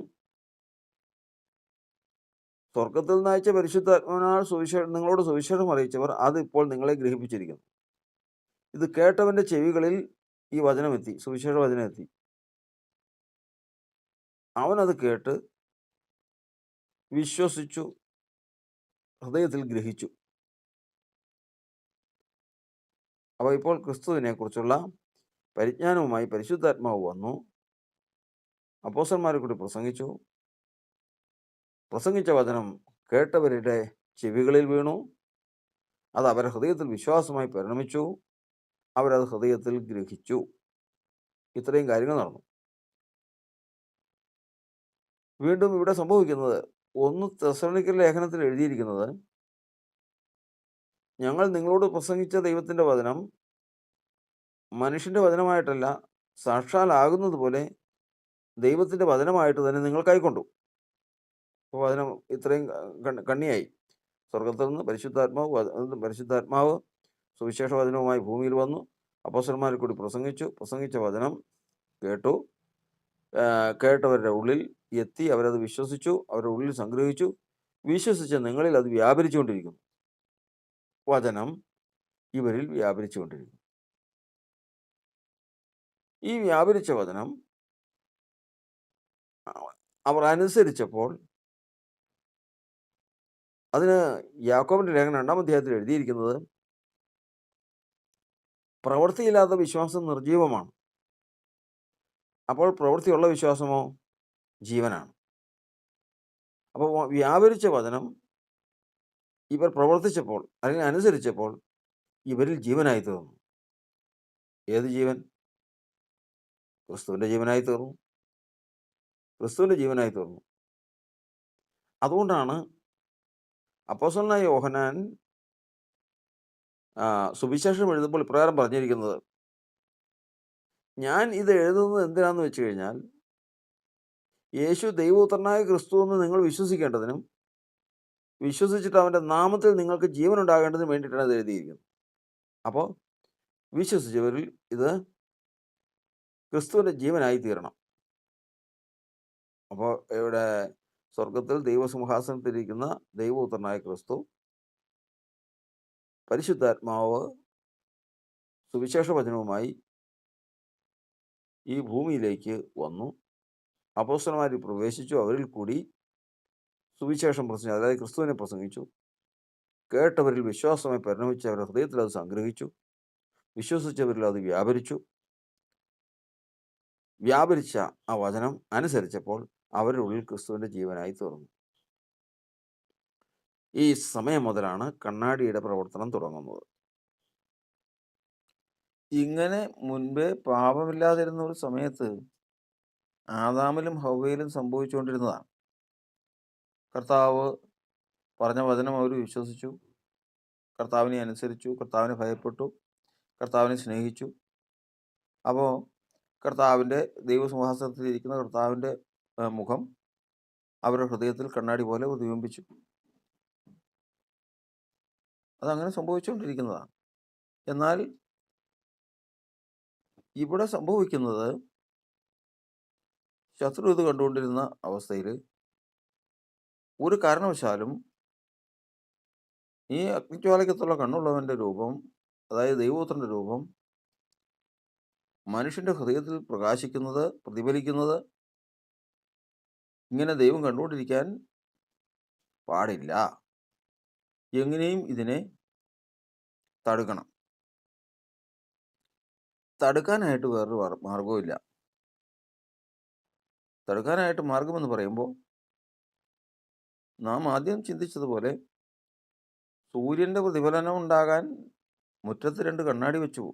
സ്വർഗത്തിൽ നിന്ന് അയച്ച പരിശുദ്ധാത്മാവിനാൽ നിങ്ങളോട് സുവിശേഷം അറിയിച്ചവർ അത് ഇപ്പോൾ നിങ്ങളെ ഗ്രഹിപ്പിച്ചിരിക്കുന്നു. ഇത് കേട്ടവൻ്റെ ചെവികളിൽ ഈ വചനമെത്തി, സുവിശേഷ വചനമെത്തി. അവനത് കേട്ട് വിശ്വസിച്ചു, ഹൃദയത്തിൽ ഗ്രഹിച്ചു. അപ്പോൾ ഇപ്പോൾ ക്രിസ്തുവിനെ കുറിച്ചുള്ള പരിജ്ഞാനവുമായി പരിശുദ്ധാത്മാവ് വന്നു. അപ്പോസ്തലന്മാരെ കൂടി പ്രസംഗിച്ചു. പ്രസംഗിച്ച വചനം കേട്ടവരുടെ ചെവികളിൽ വീണു. അത് അവരുടെ ഹൃദയത്തിൽ വിശ്വാസമായി പരിണമിച്ചു. അവരത് ഹൃദയത്തിൽ ഗ്രഹിച്ചു. ഇത്രയും കാര്യങ്ങൾ നടന്നു. വീണ്ടും ഇവിടെ സംഭവിക്കുന്നത് 1 തെസ്സലോനിക്കർ ലേഖനത്തിൽ എഴുതിയിരിക്കുന്നത്, ഞങ്ങൾ നിങ്ങളോട് പ്രസംഗിച്ച ദൈവത്തിൻ്റെ വചനം മനുഷ്യൻ്റെ വചനമായിട്ടല്ല, സാക്ഷാലാകുന്നത് പോലെ ദൈവത്തിൻ്റെ വചനമായിട്ട് തന്നെ നിങ്ങൾ കൈക്കൊണ്ടു. അപ്പോൾ വചനം ഇത്രയും കണ്ണിയായി. സ്വർഗത്തിൽ നിന്ന് പരിശുദ്ധാത്മാവ് സുവിശേഷ വചനവുമായി ഭൂമിയിൽ വന്നു. അപ്പോസ്തലന്മാരിൽ കൂടി പ്രസംഗിച്ചു. പ്രസംഗിച്ച വചനം കേട്ടു. കേട്ടവരുടെ ഉള്ളിൽ എത്തി. അവരത് വിശ്വസിച്ചു, അവരുടെ ഉള്ളിൽ സംഗ്രഹിച്ചു. വിശ്വസിച്ച നിങ്ങളിൽ അത് വ്യാപരിച്ചുകൊണ്ടിരിക്കുന്നു. വചനം ഇവരിൽ വ്യാപരിച്ചുകൊണ്ടിരിക്കുന്നു. ഈ വ്യാപരിച്ച വചനം അവർ അനുസരിച്ചപ്പോൾ അതിന് യാക്കോബിൻ്റെ ലേഖനം 2-ാം അധ്യായത്തിൽ എഴുതിയിരിക്കുന്നത്, പ്രവൃത്തിയില്ലാത്ത വിശ്വാസം നിർജീവമാണ്. അപ്പോൾ പ്രവൃത്തിയുള്ള വിശ്വാസമോ ജീവനാണ്. അപ്പോൾ വ്യാപരിച്ച വചനം ഇവർ പ്രവർത്തിച്ചപ്പോൾ അല്ലെങ്കിൽ അനുസരിച്ചപ്പോൾ ഇവരിൽ ജീവനായി തീർന്നു. ഏത് ജീവൻ? ക്രിസ്തുവിൻ്റെ ജീവനായി തീർന്നു. ക്രിസ്തുവിൻ്റെ ജീവനായി തീർന്നു. അതുകൊണ്ടാണ് അപ്പോസ്തലനായ യോഹന്നാൻ സുവിശേഷം എഴുതുമ്പോൾ ഇപ്രകാരം പറഞ്ഞിരിക്കുന്നത്, ഞാൻ ഇത് എഴുതുന്നത് എന്തിനാന്ന് വെച്ച് കഴിഞ്ഞാൽ, യേശു ദൈവപുത്രനായ ക്രിസ്തു എന്ന് നിങ്ങൾ വിശ്വസിക്കേണ്ടതിനും വിശ്വസിച്ചിട്ട് അവൻ്റെ നാമത്തിൽ നിങ്ങൾക്ക് ജീവൻ ഉണ്ടാകേണ്ടതിനും വേണ്ടിയിട്ടാണ് ഇത് എഴുതിയിരിക്കുന്നത്. അപ്പോൾ വിശ്വസിച്ചവരിൽ ഇത് ക്രിസ്തുവിൻ്റെ ജീവനായി തീരണം. അപ്പോൾ ഇവിടെ സ്വർഗത്തിൽ ദൈവസിംഹാസനത്തിലിരിക്കുന്ന ദൈവപുത്രനായ ക്രിസ്തു, പരിശുദ്ധാത്മാവ് സുവിശേഷ വചനവുമായി ഈ ഭൂമിയിലേക്ക് വന്നു. അപ്പോസ്തലന്മാർ പ്രവേശിച്ചു. അവരിൽ കൂടി സുവിശേഷം പ്രസംഗിച്ചു, അതായത് ക്രിസ്തുവിനെ പ്രസംഗിച്ചു. കേട്ടവരിൽ വിശ്വാസമായി പരിണമിച്ച് അവരുടെ ഹൃദയത്തിൽ അത് സംഗ്രഹിച്ചു. വിശ്വസിച്ചവരിൽ അത് വ്യാപരിച്ചു. വ്യാപരിച്ച ആ വചനം അനുസരിച്ചപ്പോൾ അവരുടെ ഉള്ളിൽ ക്രിസ്തുവിൻ്റെ ജീവനായി തീർന്നു. ഈ സമയം മുതലാണ് കണ്ണാടിയുടെ പ്രവർത്തനം തുടങ്ങുന്നത്. ഇങ്ങനെ മുൻപേ പാപമില്ലാതിരുന്ന ഒരു സമയത്ത് ആദാമിലും ഹവ്വയിലും സംഭവിച്ചുകൊണ്ടിരുന്നതാണ്. കർത്താവ് പറഞ്ഞ വചനം അവർ വിശ്വസിച്ചു, കർത്താവിനെ അനുസരിച്ചു, കർത്താവിനെ ഭയപ്പെട്ടു, കർത്താവിനെ സ്നേഹിച്ചു. അപ്പോൾ കർത്താവിൻ്റെ ദൈവസിംഹാസനത്തിലിരിക്കുന്ന കർത്താവിൻ്റെ മുഖം അവരുടെ ഹൃദയത്തിൽ കണ്ണാടി പോലെ പ്രതിബിംബിച്ചു. അതങ്ങനെ സംഭവിച്ചുകൊണ്ടിരിക്കുന്നതാണ്. എന്നാൽ ഇവിടെ സംഭവിക്കുന്നത്, ശത്രു ഇത് കണ്ടുകൊണ്ടിരുന്ന അവസ്ഥയിൽ ഒരു കാരണവശാലും ഈ അഗ്നിജ്വാലയ്ക്കത്തുള്ള കണ്ണുള്ളവൻ്റെ രൂപം, അതായത് ദൈവപുത്രൻ്റെ രൂപം, മനുഷ്യൻ്റെ ഹൃദയത്തിൽ പ്രകാശിക്കുന്നത്, പ്രതിഫലിക്കുന്നത് ഇങ്ങനെ ദൈവം കണ്ടുകൊണ്ടിരിക്കാൻ പാടില്ല. എങ്ങനെയും ഇതിനെ തടുക്കണം. തടുക്കാനായിട്ട് വേറൊരു മാർഗവുമില്ല. തടുക്കാനായിട്ട് മാർഗമെന്ന് പറയുമ്പോൾ, നാം ആദ്യം ചിന്തിച്ചതുപോലെ സൂര്യൻ്റെ പ്രതിഫലനം ഉണ്ടാകാൻ മുറ്റത്ത് 2 കണ്ണാടി വെച്ചു.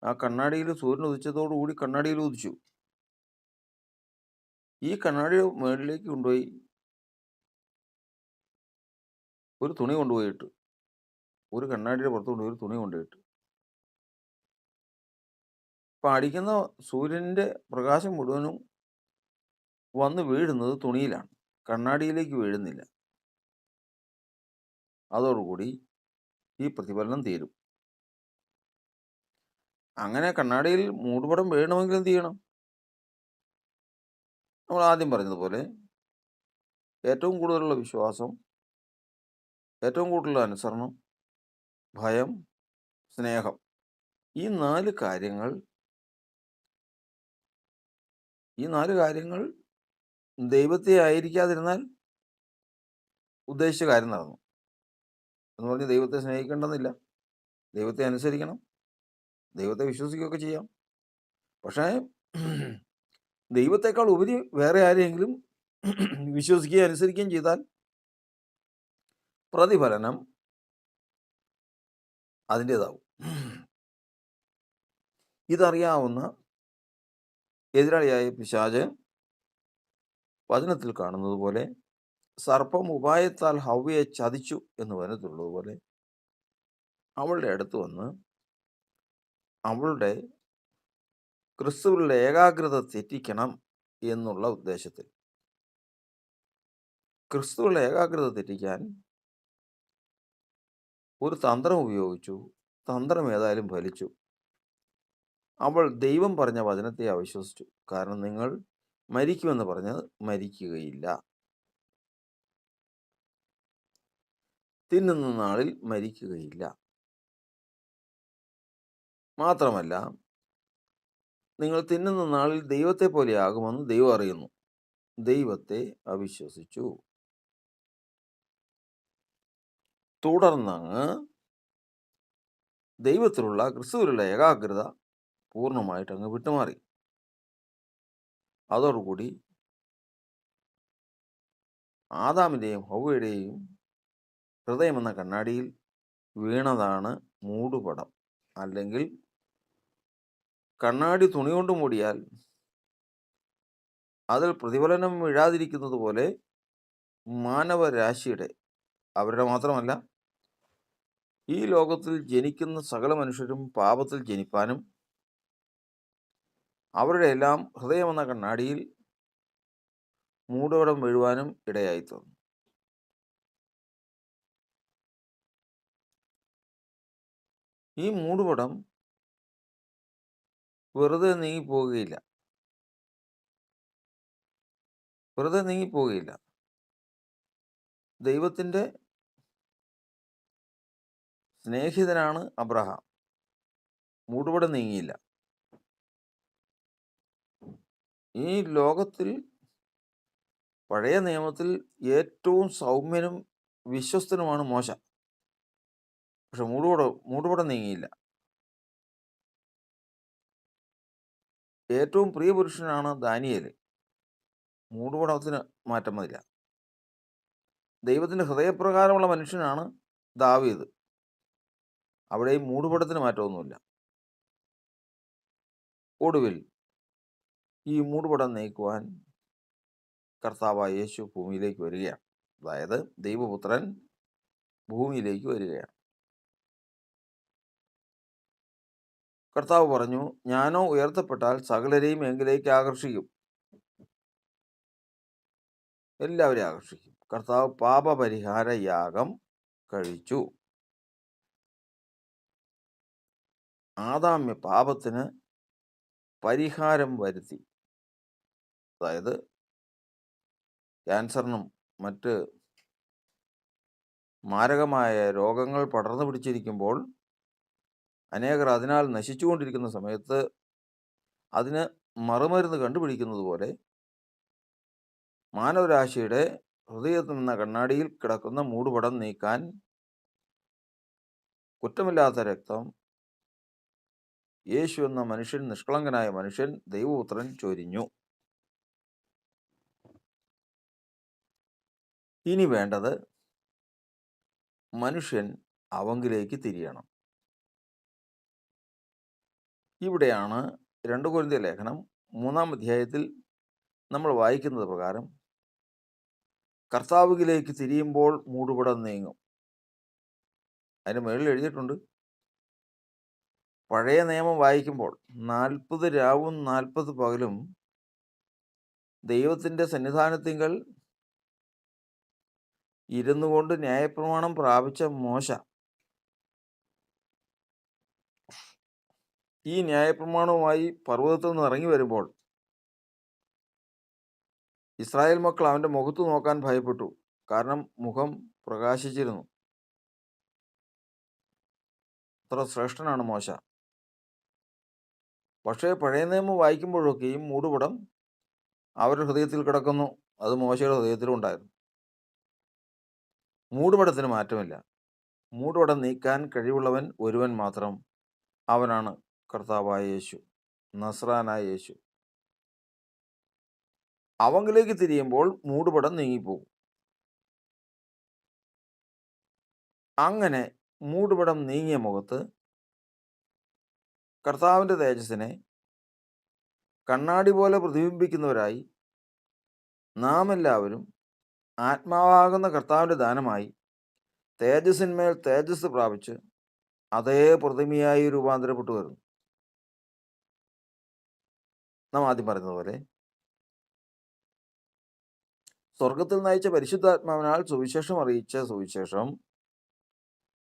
ആ കണ്ണാടിയിൽ സൂര്യൻ ഉദിച്ചതോടുകൂടി കണ്ണാടിയിൽ ഉദിച്ചു. ഈ കണ്ണാടിയുടെ മുകളിലേക്ക് കൊണ്ടുപോയി ഒരു തുണി കൊണ്ടുപോയിട്ട്, ഒരു കണ്ണാടിയുടെ പുറത്ത് കൊണ്ടുപോയി ഒരു തുണി കൊണ്ടുപോയിട്ട്, അപ്പം അടിക്കുന്ന സൂര്യൻ്റെ പ്രകാശം മുഴുവനും വന്ന് വീഴുന്നത് തുണിയിലാണ്, കണ്ണാടിയിലേക്ക് വീഴുന്നില്ല. അതോടുകൂടി ഈ പ്രതിഫലനം തീരും. അങ്ങനെ കണ്ണാടിയിൽ മൂടുപടം വീഴണമെങ്കിൽ എന്ത് ചെയ്യണം? നമ്മൾ ആദ്യം പറഞ്ഞതുപോലെ ഏറ്റവും കൂടുതലുള്ള വിശ്വാസം, ഏറ്റവും കൂടുതലുള്ള അനുസരണം, ഭയം, സ്നേഹം, ഈ 4 കാര്യങ്ങൾ ദൈവത്തെ ആയിരിക്കാതിരുന്നാൽ ഉദ്ദേശിച്ച കാര്യം നടന്നു. എന്ന് പറഞ്ഞ് ദൈവത്തെ സ്നേഹിക്കേണ്ടെന്നില്ല. ദൈവത്തെ അനുസരിക്കണം, ദൈവത്തെ വിശ്വസിക്കുകയൊക്കെ ചെയ്യാം. പക്ഷേ ദൈവത്തെക്കാൾ ഉപരി വേറെ ആരെയെങ്കിലും വിശ്വസിക്കുകയും അനുസരിക്കുകയും ചെയ്താൽ പ്രതിഫലനം അതിൻ്റേതാവും. ഇതറിയാവുന്ന എതിരാളിയായ പിശാച് വചനത്തിൽ കാണുന്നത് പോലെ, സർപ്പം ഉപായത്താൽ ഹവ്വയെ ചതിച്ചു എന്ന് വചനത്തിലുള്ളതുപോലെ, അവളുടെ അടുത്ത് വന്ന് അവളുടെ ക്രിസ്തുവിലുള്ള ഏകാഗ്രത തെറ്റിക്കണം എന്നുള്ള ഉദ്ദേശത്തിൽ, ക്രിസ്തുവിലുള്ള ഏകാഗ്രത തെറ്റിക്കാൻ ഒരു തന്ത്രം ഉപയോഗിച്ചു. തന്ത്രം ഏതായാലും ഫലിച്ചു. അവൾ ദൈവം പറഞ്ഞ വചനത്തെ അവിശ്വസിച്ചു. കാരണം നിങ്ങൾ മരിക്കുമെന്ന് പറഞ്ഞത് മരിക്കുകയില്ല, തിന്നുന്ന നാളിൽ മരിക്കുകയില്ല. മാത്രമല്ല, നിങ്ങൾ തിന്നുന്ന നാളിൽ ദൈവത്തെ പോലെയാകുമെന്ന് ദൈവം അറിയുന്നു. ദൈവത്തെ അവിശ്വസിച്ചു. തുടർന്നങ്ങ് ദൈവത്തിലുള്ള ക്രിസ്തുവിലുള്ള ഏകാഗ്രത പൂർണ്ണമായിട്ട് അങ്ങ് വിട്ടുമാറി. അതോടുകൂടി ആദാമിൻ്റെയും ഹൗവയുടെയും ഹൃദയമെന്ന കണ്ണാടിയിൽ വീണതാണ് മൂടുപടം. അല്ലെങ്കിൽ കണ്ണാടി തുണി കൊണ്ട് മൂടിയാൽ അതിൽ പ്രതിഫലനം വീഴാതിരിക്കുന്നത് പോലെ മാനവരാശിയുടെ, അവരുടെ മാത്രമല്ല ഈ ലോകത്തിൽ ജനിക്കുന്ന സകല മനുഷ്യരും പാപത്തിൽ ജനിപ്പാനും അവരുടെ എല്ലാം ഹൃദയമെന്ന കണ്ണാടിയിൽ മൂടുപടം വീഴുവാനും ഇടയായിത്തീർന്നു. ഈ മൂടുപടം വെറുതെ നീങ്ങിപ്പോവുകയില്ല. വെറുതെ നീങ്ങിപ്പോവുകയില്ല. ദൈവത്തിൻ്റെ സ്നേഹിതനാണ് അബ്രഹാം. മൂടുപടം നീങ്ങിയില്ല. ഈ ലോകത്തിൽ പഴയ നിയമത്തിൽ ഏറ്റവും സൗമ്യനും വിശ്വസ്തനുമാണ് മോശ. പക്ഷെ മൂടുപടം നീങ്ങിയില്ല. ഏറ്റവും പ്രിയ പുരുഷനാണ് ദാനിയേൽ. മൂടുപടത്തിന് മാറ്റം വരില്ല. ദൈവത്തിൻ്റെ ഹൃദയപ്രകാരമുള്ള മനുഷ്യനാണ് ദാവീദ്. അവിടെയും മൂടുപടത്തിന് മാറ്റമൊന്നുമില്ല. ഒടുവിൽ ഈ മൂടുപടം നീക്കുവാൻ കർത്താവായ യേശു ഭൂമിയിലേക്ക് വരികയാണ്. അതായത് ദൈവപുത്രൻ ഭൂമിയിലേക്ക് വരികയാണ്. കർത്താവ് പറഞ്ഞു, ഞാനോ ഉയർത്തപ്പെട്ടാൽ സകലരെയും എങ്കിലേക്ക് ആകർഷിക്കും. എല്ലാവരെയും ആകർഷിക്കും. കർത്താവ് പാപപരിഹാര യാഗം കഴിച്ചു. ആദാമ്യ പാപത്തിന് പരിഹാരം വരുത്തി. അതായത് ക്യാൻസറിനും മറ്റ് മാരകമായ രോഗങ്ങൾ പടർന്നു പിടിച്ചിരിക്കുമ്പോൾ അനേകർ അതിനാൽ നശിച്ചുകൊണ്ടിരിക്കുന്ന സമയത്ത് അതിന് മറുമരുന്ന് കണ്ടുപിടിക്കുന്നത് പോലെ മാനവരാശിയുടെ ഹൃദയത്തിൽ നിന്ന കണ്ണാടിയിൽ കിടക്കുന്ന മൂടുപടം നീക്കാൻ കുറ്റമില്ലാത്ത രക്തം യേശു എന്ന മനുഷ്യൻ, നിഷ്കളങ്കനായ മനുഷ്യൻ, ദൈവപുത്രൻ ചൊരിഞ്ഞു. ഇനി വേണ്ടത് മനുഷ്യൻ അവങ്കിലേക്ക് തിരിയണം. ഇവിടെയാണ് 2 കൊരിന്ത്യർ ലേഖനം 3-ാം അധ്യായത്തിൽ നമ്മൾ വായിക്കുന്നത് പ്രകാരം കർത്താവിലേക്ക് തിരിയുമ്പോൾ മൂടുപടം നീങ്ങും. അതിന് മുകളിൽ എഴുതിയിട്ടുണ്ട്, പഴയ നിയമം വായിക്കുമ്പോൾ 40 രാവും 40 പകലും ദൈവത്തിൻ്റെ സന്നിധാനത്തിങ്കൽ ഇരുന്നു കൊണ്ട് ന്യായപ്രമാണം പ്രാപിച്ച മോശ ഈ ന്യായപ്രമാണവുമായി പർവ്വതത്തിൽ നിന്ന് ഇറങ്ങി വരുമ്പോൾ ഇസ്രായേൽ മക്കൾ അവൻ്റെ മുഖത്ത് നോക്കാൻ ഭയപ്പെട്ടു. കാരണം മുഖം പ്രകാശിച്ചിരുന്നു. അത്ര ശ്രേഷ്ഠനാണ് മോശ. പക്ഷേ പഴയ നിയമം വായിക്കുമ്പോഴൊക്കെയും മൂടുപടം അവരുടെ ഹൃദയത്തിൽ കിടക്കുന്നു. അത് മോശയുടെ ഹൃദയത്തിലും ഉണ്ടായിരുന്നു. മൂടുപടത്തിന് മാറ്റമില്ല. മൂടുപടം നീക്കാൻ കഴിവുള്ളവൻ ഒരുവൻ മാത്രം. അവനാണ് കർത്താവായ യേശു, നസ്രാനായ യേശു. അവങ്കിലേക്ക് തിരിയുമ്പോൾ മൂടുപടം നീങ്ങിപ്പോകും. അങ്ങനെ മൂടുപടം നീങ്ങിയ മുഖത്ത് കർത്താവിൻ്റെ തേജസ്സിനെ കണ്ണാടി പോലെ പ്രതിബിംബിക്കുന്നവരായി നാം എല്ലാവരും ആത്മാവാകുന്ന കർത്താവിൻ്റെ ദാനമായി തേജസ്സിന്മേൽ തേജസ് പ്രാപിച്ച് അതേ പ്രതിമയായി രൂപാന്തരപ്പെട്ടു വരുന്നു. നാം ആദ്യം പറഞ്ഞതുപോലെ സ്വർഗത്തിൽ നയിച്ച പരിശുദ്ധാത്മാവിനാൽ സുവിശേഷം അറിയിച്ച സുവിശേഷം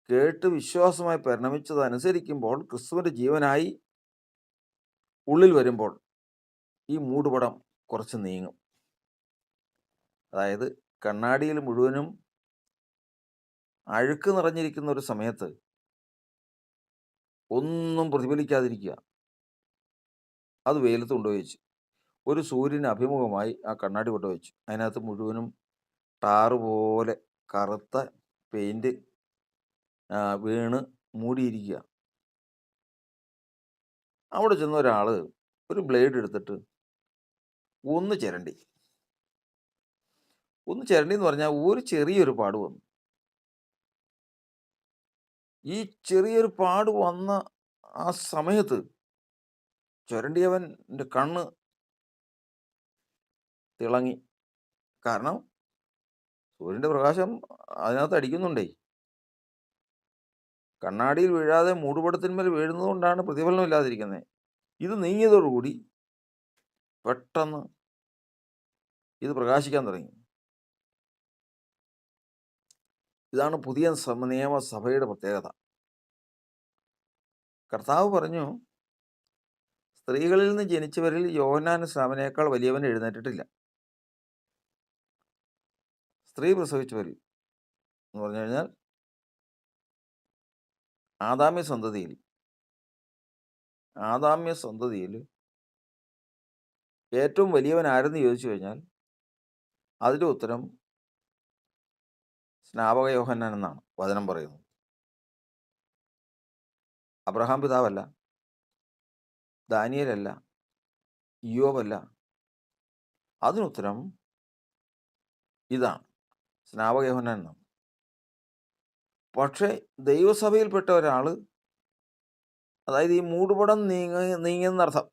കേട്ട് വിശ്വാസമായി പരിണമിച്ചതനുസരിക്കുമ്പോൾ ക്രിസ്തുവിൻ്റെ ജീവനായി ഉള്ളിൽ വരുമ്പോൾ ഈ മൂടുപടം കുറച്ച് നീങ്ങും. അതായത് കണ്ണാടിയിൽ മുഴുവനും അഴുക്ക് നിറഞ്ഞിരിക്കുന്ന ഒരു സമയത്ത് ഒന്നും പ്രതിഫലിക്കാതിരിക്കുക. അത് വെയിലത്ത് കൊണ്ടുപോയി വെച്ച് ഒരു സൂര്യന് അഭിമുഖമായി ആ കണ്ണാടി കൊണ്ടുവച്ചു. അതിനകത്ത് മുഴുവനും ടാറ് പോലെ കറുത്ത പെയിൻറ്റ് വീണ് മൂടിയിരിക്കുക. അവിടെ ചെന്ന ഒരാൾ ഒരു ബ്ലേഡ് എടുത്തിട്ട് ഒന്ന് ചിരണ്ടി. ഒന്ന് ചിരണ്ടി എന്ന് പറഞ്ഞാൽ ഒരു ചെറിയൊരു പാട് വന്നു. ഈ ചെറിയൊരു പാട് വന്ന ആ സമയത്ത് ചുരണ്ടിയവൻ്റെ കണ്ണ് തിളങ്ങി. കാരണം സൂര്യൻ്റെ പ്രകാശം അതിനകത്ത് അടിക്കുന്നുണ്ടേ. കണ്ണാടിയിൽ വീഴാതെ മൂടുപടത്തിന്മേൽ വീഴുന്നത് കൊണ്ടാണ് പ്രതിഫലനം ഇല്ലാതിരിക്കുന്നത്. ഇത് നീങ്ങിയതോടുകൂടി പെട്ടെന്ന് ഇത് പ്രകാശിക്കാൻ തുടങ്ങി. ഇതാണ് പുതിയ നിയമസഭയുടെ പ്രത്യേകത. കർത്താവ് പറഞ്ഞു, സ്ത്രീകളിൽ നിന്ന് ജനിച്ചവരിൽ യോഹന്നാൻ സ്നാപകനേക്കാൾ വലിയവൻ എഴുന്നേറ്റിട്ടില്ല. സ്ത്രീ പ്രസവിച്ചവരിൽ എന്ന് പറഞ്ഞു കഴിഞ്ഞാൽ ആദാമ്യ സന്തതിയിൽ ഏറ്റവും വലിയവൻ ആരെന്ന് ചോദിച്ചു കഴിഞ്ഞാൽ അതിൻ്റെ ഉത്തരം സ്നാപക യോഹന്നാൻ എന്നാണ് വചനം പറയുന്നത്. അബ്രഹാം പിതാവല്ല, ദാനിയേലല്ല, ഇയ്യോബല്ല. അതിനുത്തരം ഇതാണ്, സ്നാപക യോഹന്നാൻ എന്നാണ്. പക്ഷേ ദൈവസഭയിൽപ്പെട്ട ഒരാൾ, അതായത് ഈ മൂടുപടം നീങ്ങിയെന്നർത്ഥം,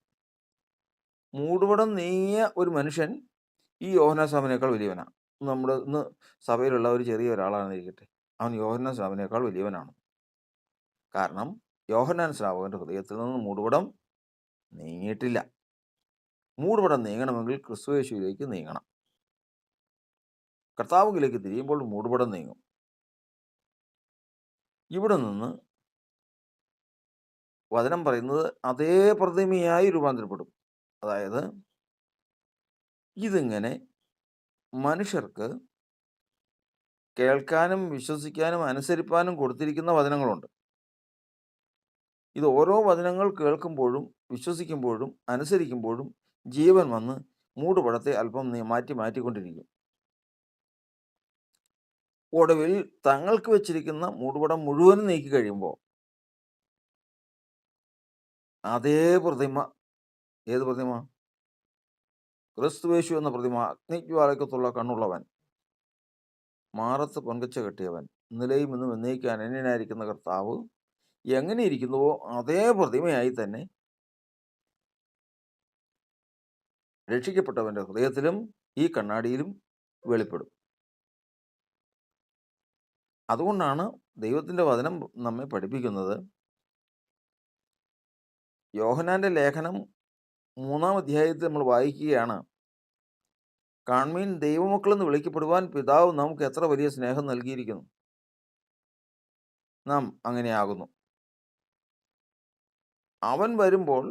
മൂടുപടം നീങ്ങിയ ഒരു മനുഷ്യൻ ഈ യോഹന്നാൻ സ്നാപകനേക്കാൾ വലിയവനാണ്. നമ്മുടെ ഇന്ന് സഭയിലുള്ള ഒരു ചെറിയ ഒരാളാണെന്നിരിക്കട്ടെ, അവൻ യോഹന്നാൻ സ്നാപകനേക്കാൾ വലിയവനാണ്. കാരണം യോഹന്നാൻ സ്നാപകൻ്റെ ഹൃദയത്തിൽ നിന്ന് മൂടുപടം നീങ്ങിയിട്ടില്ല. മൂടുപടം നീങ്ങണമെങ്കിൽ ക്രിസ്തുയേശുവിലേക്ക് നീങ്ങണം. കർത്താവിലേക്ക് തിരിയുമ്പോൾ മൂടുപടം നീങ്ങും. ഇവിടെ നിന്ന് വചനം പറയുന്നത് അതേ പ്രതിമയായി രൂപാന്തരപ്പെടും. അതായത് ഇതിങ്ങനെ മനുഷ്യർക്ക് കേൾക്കാനും വിശ്വസിക്കാനും അനുസരിപ്പാനും കൊടുത്തിരിക്കുന്ന വചനങ്ങളുണ്ട്. ഇത് ഓരോ വചനങ്ങൾ കേൾക്കുമ്പോഴും വിശ്വസിക്കുമ്പോഴും അനുസരിക്കുമ്പോഴും ജീവൻ വന്ന് മൂടുപടത്തെ അല്പം മാറ്റിക്കൊണ്ടിരിക്കും. ഒടുവിൽ തങ്ങൾക്ക് വെച്ചിരിക്കുന്ന മൂടുപടം മുഴുവനും നീക്കി കഴിയുമ്പോൾ അതേ പ്രതിമ, ഏത് പ്രതിമ? ക്രിസ്തുയേശു എന്ന പ്രതിമ, അഗ്നിജ്വാലയ്ക്കത്തുള്ള കണ്ണുള്ളവൻ, മാറത്ത് പൊൻകച്ച കെട്ടിയവൻ, ഇന്നലെയും ഇന്നും എന്നേക്കും അനന്യനായിരിക്കുന്ന കർത്താവ് എങ്ങനെ ഇരിക്കുന്നുവോ അതേ പ്രതിമയായി തന്നെ രക്ഷിക്കപ്പെട്ടവൻ്റെ ഹൃദയത്തിലും ഈ കണ്ണാടിയിലും വെളിപ്പെടും. അതുകൊണ്ടാണ് ദൈവത്തിൻ്റെ വചനം നമ്മെ പഠിപ്പിക്കുന്നത്. യോഹന്നാൻ്റെ ലേഖനം 3-ാം അധ്യായത്തിൽ നമ്മൾ വായിക്കുകയാണ്, കാൺമീൻ ദൈവമക്കളെന്ന് വിളിക്കപ്പെടുവാൻ പിതാവ് നമുക്ക് എത്ര വലിയ സ്നേഹം നൽകിയിരിക്കുന്നു. നാം അങ്ങനെയാകുന്നു. അവൻ വരുമ്പോൾ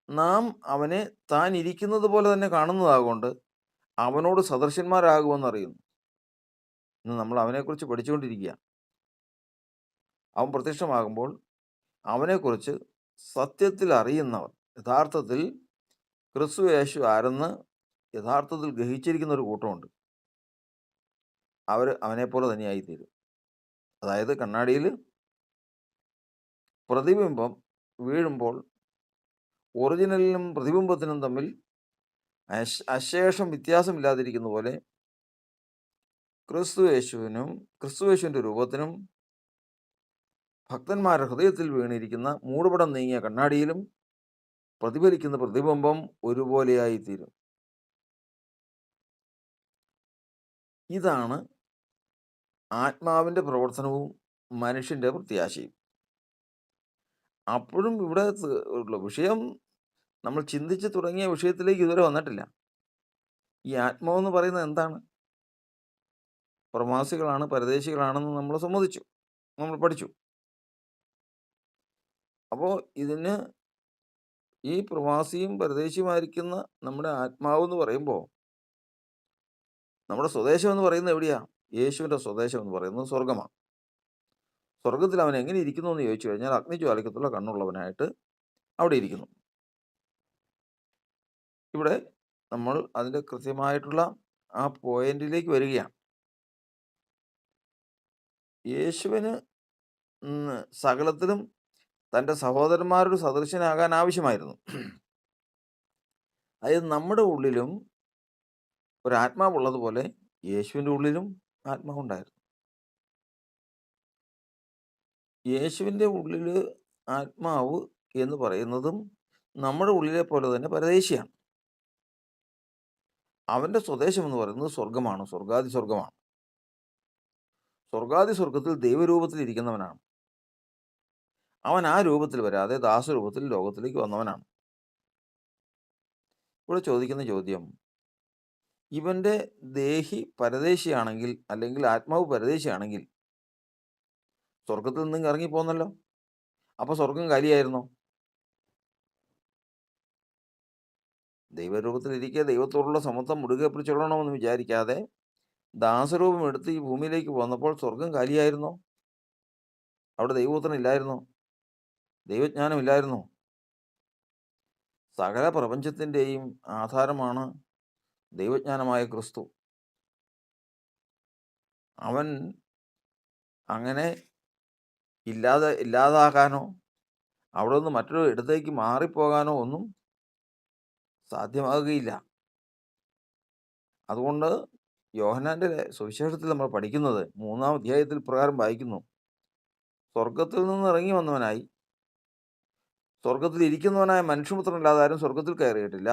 നാം അവനെ താൻ ഇരിക്കുന്നത് പോലെ തന്നെ കാണുന്നതാകൊണ്ട് അവനോട് സദൃശന്മാരാകുമെന്ന് അറിയുന്നു. ഇന്ന് നമ്മൾ അവനെക്കുറിച്ച് പഠിച്ചുകൊണ്ടിരിക്കുക. അവൻ പ്രത്യക്ഷമാകുമ്പോൾ അവനെക്കുറിച്ച് സത്യത്തിൽ അറിയുന്നവർ, യഥാർത്ഥത്തിൽ ക്രിസ്തുയേശു ആരെന്ന് യഥാർത്ഥത്തിൽ ഗ്രഹിച്ചിരിക്കുന്ന ഒരു കൂട്ടമുണ്ട്. അവർ അവനെപ്പോലെ തന്നെയായിത്തീരും. അതായത് കണ്ണാടിയിൽ പ്രതിബിംബം വീഴുമ്പോൾ ഒറിജിനലിനും പ്രതിബിംബത്തിനും തമ്മിൽ അശേഷം വ്യത്യാസമില്ലാതിരിക്കുന്ന പോലെ ക്രിസ്തുയേശുവിൻ്റെ രൂപത്തിനും ഭക്തന്മാരുടെ ഹൃദയത്തിൽ വീണിരിക്കുന്ന മൂടുപടം നീങ്ങിയ കണ്ണാടിയിലും പ്രതിഫലിക്കുന്ന പ്രതിബിംബം ഒരുപോലെയായിത്തീരും. ഇതാണ് ആത്മാവിൻ്റെ പ്രവർത്തനവും മനുഷ്യൻ്റെ പ്രത്യാശയും. അപ്പോഴും ഇവിടെ ഉള്ള വിഷയം, നമ്മൾ ചിന്തിച്ച് തുടങ്ങിയ വിഷയത്തിലേക്ക് ഇതുവരെ വന്നിട്ടില്ല. ഈ ആത്മാവെന്ന് പറയുന്നത് എന്താണ്? പ്രവാസികളാണ്, പരദേശികളാണെന്ന് നമ്മൾ സമ്മതിച്ചു, നമ്മൾ പഠിച്ചു. അപ്പോൾ ഇതിന് ഈ പ്രവാസിയും പരദേശിയുമായിരിക്കുന്ന നമ്മുടെ ആത്മാവെന്ന് പറയുമ്പോൾ നമ്മുടെ സ്വദേശം എന്ന് പറയുന്നത് എവിടെയാണ്? യേശുവിൻ്റെ സ്വദേശം എന്ന് പറയുന്നത് സ്വർഗമാണ്. സ്വർഗത്തിൽ അവൻ എങ്ങനെ ഇരിക്കുന്നു എന്ന് ചോദിച്ചു കഴിഞ്ഞാൽ അഗ്നിജ്വാലയ്ക്കത്തുള്ള കണ്ണുള്ളവനായിട്ട് അവിടെ ഇരിക്കുന്നു. ഇവിടെ നമ്മൾ അതിൻ്റെ കൃത്യമായിട്ടുള്ള ആ പോയിന്റിലേക്ക് വരികയാണ്. യേശുവിന് സകലത്തിലും തൻ്റെ സഹോദരന്മാരോട് സദൃശനാകാൻ ആവശ്യമായിരുന്നു. അതായത് നമ്മുടെ ഉള്ളിലും ഒരാത്മാവുള്ളതുപോലെ യേശുവിൻ്റെ ഉള്ളിലും ആത്മാവുണ്ടായിരുന്നു. യേശുവിൻ്റെ ഉള്ളിൽ ആത്മാവ് എന്ന് പറയുന്നതും നമ്മുടെ ഉള്ളിലെ പോലെ തന്നെ പരദേശിയാണ്. അവൻ്റെ സ്വദേശം എന്ന് പറയുന്നത് സ്വർഗമാണ്, സ്വർഗാതി സ്വർഗമാണ്. സ്വർഗാതി സ്വർഗത്തിൽ ദൈവരൂപത്തിൽ ഇരിക്കുന്നവനാണ്. അവൻ ആ രൂപത്തിൽ വരാതെ ദാസരൂപത്തിൽ ലോകത്തിലേക്ക് വന്നവനാണ്. ഇവിടെ ചോദിക്കുന്ന ചോദ്യം, ഇവൻ്റെ ദേഹി പരദേശിയാണെങ്കിൽ, അല്ലെങ്കിൽ ആത്മാവ് പരദേശിയാണെങ്കിൽ സ്വർഗത്തിൽ നിന്നും ഇറങ്ങിപ്പോന്നല്ലോ. അപ്പോൾ സ്വർഗം കാലിയായിരുന്നോ? ദൈവരൂപത്തിലിരിക്കെ ദൈവത്തോടുള്ള സമത്വം മുറുകെ പിടിച്ചൊള്ളണമെന്ന് വിചാരിക്കാതെ ദാസരൂപം എടുത്ത് ഈ ഭൂമിയിലേക്ക് വന്നപ്പോൾ സ്വർഗം കാലിയായിരുന്നോ? അവിടെ ദൈവപുത്രൻ ഇല്ലായിരുന്നോ? ദൈവജ്ഞാനം ഇല്ലായിരുന്നോ? സകല പ്രപഞ്ചത്തിൻ്റെയും ആധാരമാണ് ദൈവജ്ഞാനമായ ക്രിസ്തു. അവൻ അങ്ങനെ ഇല്ലാതാകാനോ അവിടെ നിന്ന് മറ്റൊരു ഇടത്തേക്ക് മാറിപ്പോകാനോ ഒന്നും സാധ്യമാകുകയില്ല. അതുകൊണ്ട് യോഹന്നാൻ്റെ സുവിശേഷത്തിൽ നമ്മൾ പഠിക്കുന്നത് 3-ാം അധ്യായത്തിൽ പ്രകാരം വായിക്കുന്നു, സ്വർഗത്തിൽ നിന്ന് ഇറങ്ങി വന്നവനായി, സ്വർഗത്തിൽ ഇരിക്കുന്നവനായ മനുഷ്യപുത്രനല്ലാതെ ആരും സ്വർഗത്തിൽ കയറിയിട്ടില്ല.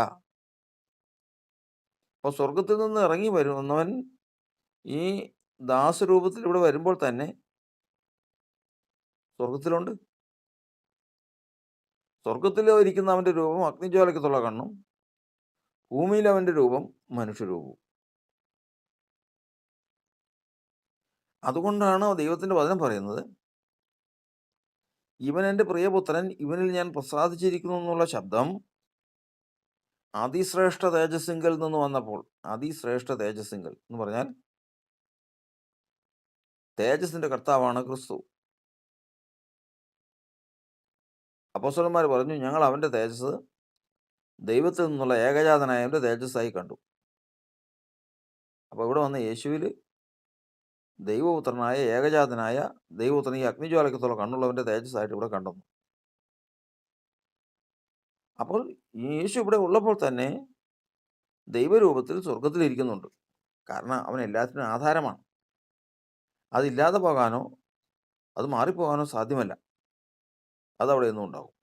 അപ്പോൾ സ്വർഗത്തിൽ നിന്ന് ഇറങ്ങി വന്നവൻ ഈ ദാസരൂപത്തിൽ ഇവിടെ വരുമ്പോൾ തന്നെ സ്വർഗത്തിലുണ്ട്. സ്വർഗത്തിൽ ഇരിക്കുന്ന അവൻ്റെ രൂപം അഗ്നിജ്വാലയ്ക്കത്തുള്ള കണ്ണും, ഭൂമിയിൽ അവൻ്റെ രൂപം മനുഷ്യരൂപവും. അതുകൊണ്ടാണ് ദൈവത്തിൻ്റെ വചനം പറയുന്നത്, ഇവൻ എൻ്റെ പ്രിയപുത്രൻ, ഇവനിൽ ഞാൻ പ്രസാദിച്ചിരിക്കുന്നു എന്നുള്ള ശബ്ദം അതിശ്രേഷ്ഠ തേജസ്സിങ്കൽ നിന്ന് വന്നപ്പോൾ, അതിശ്രേഷ്ഠ തേജസ്സിങ്കൽ എന്ന് പറഞ്ഞാൽ തേജസ്സിൻ്റെ കർത്താവാണ് ക്രിസ്തു. അപ്പോസ്തലന്മാർ പറഞ്ഞു, ഞങ്ങൾ അവൻ്റെ തേജസ് ദൈവത്തിൽ നിന്നുള്ള ഏകജാതനായവൻ്റെ തേജസ്സായി കണ്ടു. അപ്പോൾ ഇവിടെ വന്ന യേശുവിൽ ദൈവപുത്രനായ ഏകജാതനായ ദൈവപുത്രൻ ഈ അഗ്നിജ്വാലയ്ക്കത്തുള്ള കണ്ണുള്ളവൻ്റെ തേജസ്സായിട്ട് ഇവിടെ കണ്ടെന്നു. അപ്പോൾ യേശു ഇവിടെ ഉള്ളപ്പോൾ തന്നെ ദൈവരൂപത്തിൽ സ്വർഗത്തിലിരിക്കുന്നുണ്ട്. കാരണം അവൻ എല്ലാത്തിനും ആധാരമാണ്. അതില്ലാതെ പോകാനോ അത് മാറിപ്പോകാനോ സാധ്യമല്ല. അതവിടെ എന്നും ഉണ്ടാവും.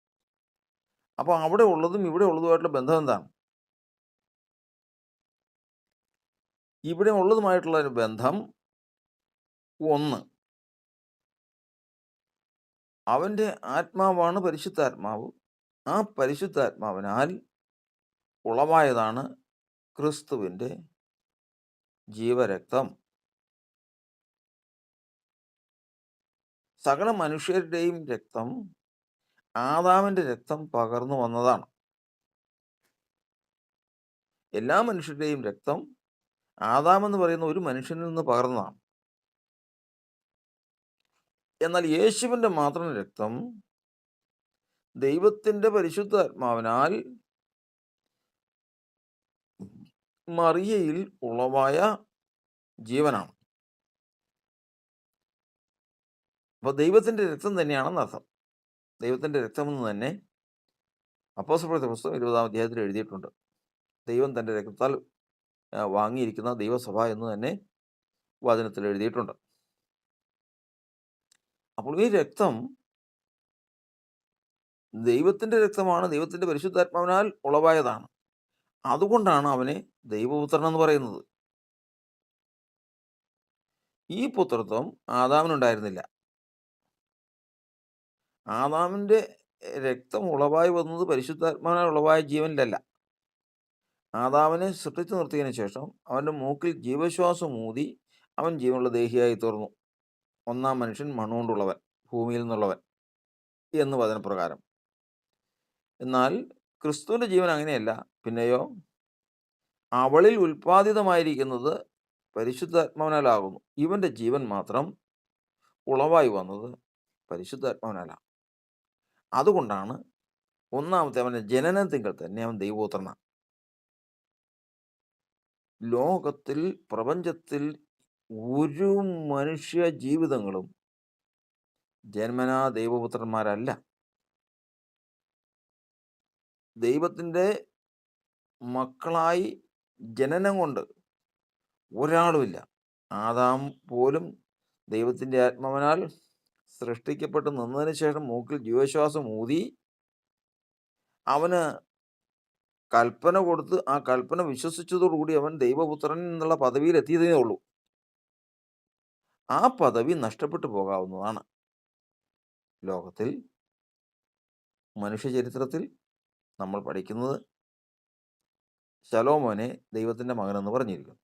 അപ്പോൾ അവിടെ ഉള്ളതും ഇവിടെ ഉള്ളതുമായിട്ടുള്ള ബന്ധം എന്താണ്? ഇവിടെ ഉള്ളതുമായിട്ടുള്ള ഒരു ബന്ധം, ഒന്ന്, അവൻ്റെ ആത്മാവാണ് പരിശുദ്ധാത്മാവ്. ആ പരിശുദ്ധാത്മാവിനാൽ ഉളവായതാണ് ക്രിസ്തുവിൻ്റെ ജീവരക്തം. സകല മനുഷ്യരുടെയും രക്തം ആദാമിൻ്റെ രക്തം പകർന്നു വന്നതാണ്. എല്ലാ മനുഷ്യരുടെയും രക്തം ആദാമെന്ന് പറയുന്ന ഒരു മനുഷ്യനിൽ നിന്ന് പകർന്നതാണ്. എന്നാൽ യേശുവിൻ്റെ മാത്രം രക്തം ദൈവത്തിൻ്റെ പരിശുദ്ധാത്മാവിനാൽ മറിയയിൽ ഉളവായ ജീവനാണ്. അപ്പോൾ ദൈവത്തിൻ്റെ രക്തം തന്നെയാണെന്ന് അർത്ഥം. ദൈവത്തിൻ്റെ രക്തമെന്ന് തന്നെ അപ്പോസ്തലപ്രവൃത്തി പുസ്തകം 20-ാം അധ്യായത്തിൽ എഴുതിയിട്ടുണ്ട്. ദൈവം തൻ്റെ രക്തത്താൽ വാങ്ങിയിരിക്കുന്ന ദൈവസഭ എന്ന് തന്നെ വചനത്തിൽ എഴുതിയിട്ടുണ്ട്. അപ്പോൾ ഈ രക്തം ദൈവത്തിൻ്റെ രക്തമാണ്, ദൈവത്തിൻ്റെ പരിശുദ്ധാത്മാവിനാൽ ഉളവായതാണ്. അതുകൊണ്ടാണ് അവനെ ദൈവപുത്രൻ എന്ന് പറയുന്നത്. ഈ പുത്രത്വം ആദാമിനുണ്ടായിരുന്നില്ല. ആദാമിൻ്റെ രക്തം ഉളവായി വന്നത് പരിശുദ്ധാത്മാവിനാൽ ഉളവായ ജീവനിലല്ല. ആദാമിനെ സൃഷ്ടിച്ചു നിർത്തിയതിനു ശേഷം അവൻ്റെ മൂക്കിൽ ജീവശ്വാസം ഊതി അവൻ ജീവനുള്ള ദേഹിയായി തീർന്നു. ഒന്നാം മനുഷ്യൻ മണ്ണുകൊണ്ടുള്ളവൻ, ഭൂമിയിൽ നിന്നുള്ളവൻ എന്ന് വചനപ്രകാരം. എന്നാൽ ക്രിസ്തുവിൻ്റെ ജീവൻ അങ്ങനെയല്ല. പിന്നെയോ, അവളിൽ ഉൽപ്പാദിതമായിരിക്കുന്നത് പരിശുദ്ധാത്മാവിനാലാകുന്നു. ഇവൻ്റെ ജീവൻ മാത്രം ഉളവായി വന്നത് പരിശുദ്ധാത്മാവിനാലാണ്. അതുകൊണ്ടാണ് ഒന്നാമത്തെ അവൻ്റെ ജനനത്തിങ്കൽ തന്നെ അവൻ ദൈവപുത്രനാണ്. ലോകത്തിൽ, പ്രപഞ്ചത്തിൽ ഒരു മനുഷ്യ ജീവിതങ്ങളും ജന്മനാ ദൈവപുത്രന്മാരല്ല. ദൈവത്തിൻ്റെ മക്കളായി ജനനം കൊണ്ട് ഒരാളുമില്ല. ആദാം പോലും ദൈവത്തിൻ്റെ ആത്മാവിനാൽ സൃഷ്ടിക്കപ്പെട്ട് നിന്നതിന് ശേഷം മൂക്കിൽ ജീവശ്വാസം ഊതി അവന് കൽപ്പന കൊടുത്ത് ആ കൽപ്പന വിശ്വസിച്ചതോടുകൂടി അവൻ ദൈവപുത്രൻ എന്നുള്ള പദവിയിൽ എത്തിയതേ ഉള്ളൂ. ആ പദവി നഷ്ടപ്പെട്ടു പോകാവുന്നതാണ്. ലോകത്തിൽ മനുഷ്യചരിത്രത്തിൽ നമ്മൾ പഠിക്കുന്നത് ശലോമോനെ ദൈവത്തിൻ്റെ മകനെന്ന് പറഞ്ഞിരിക്കുന്നു.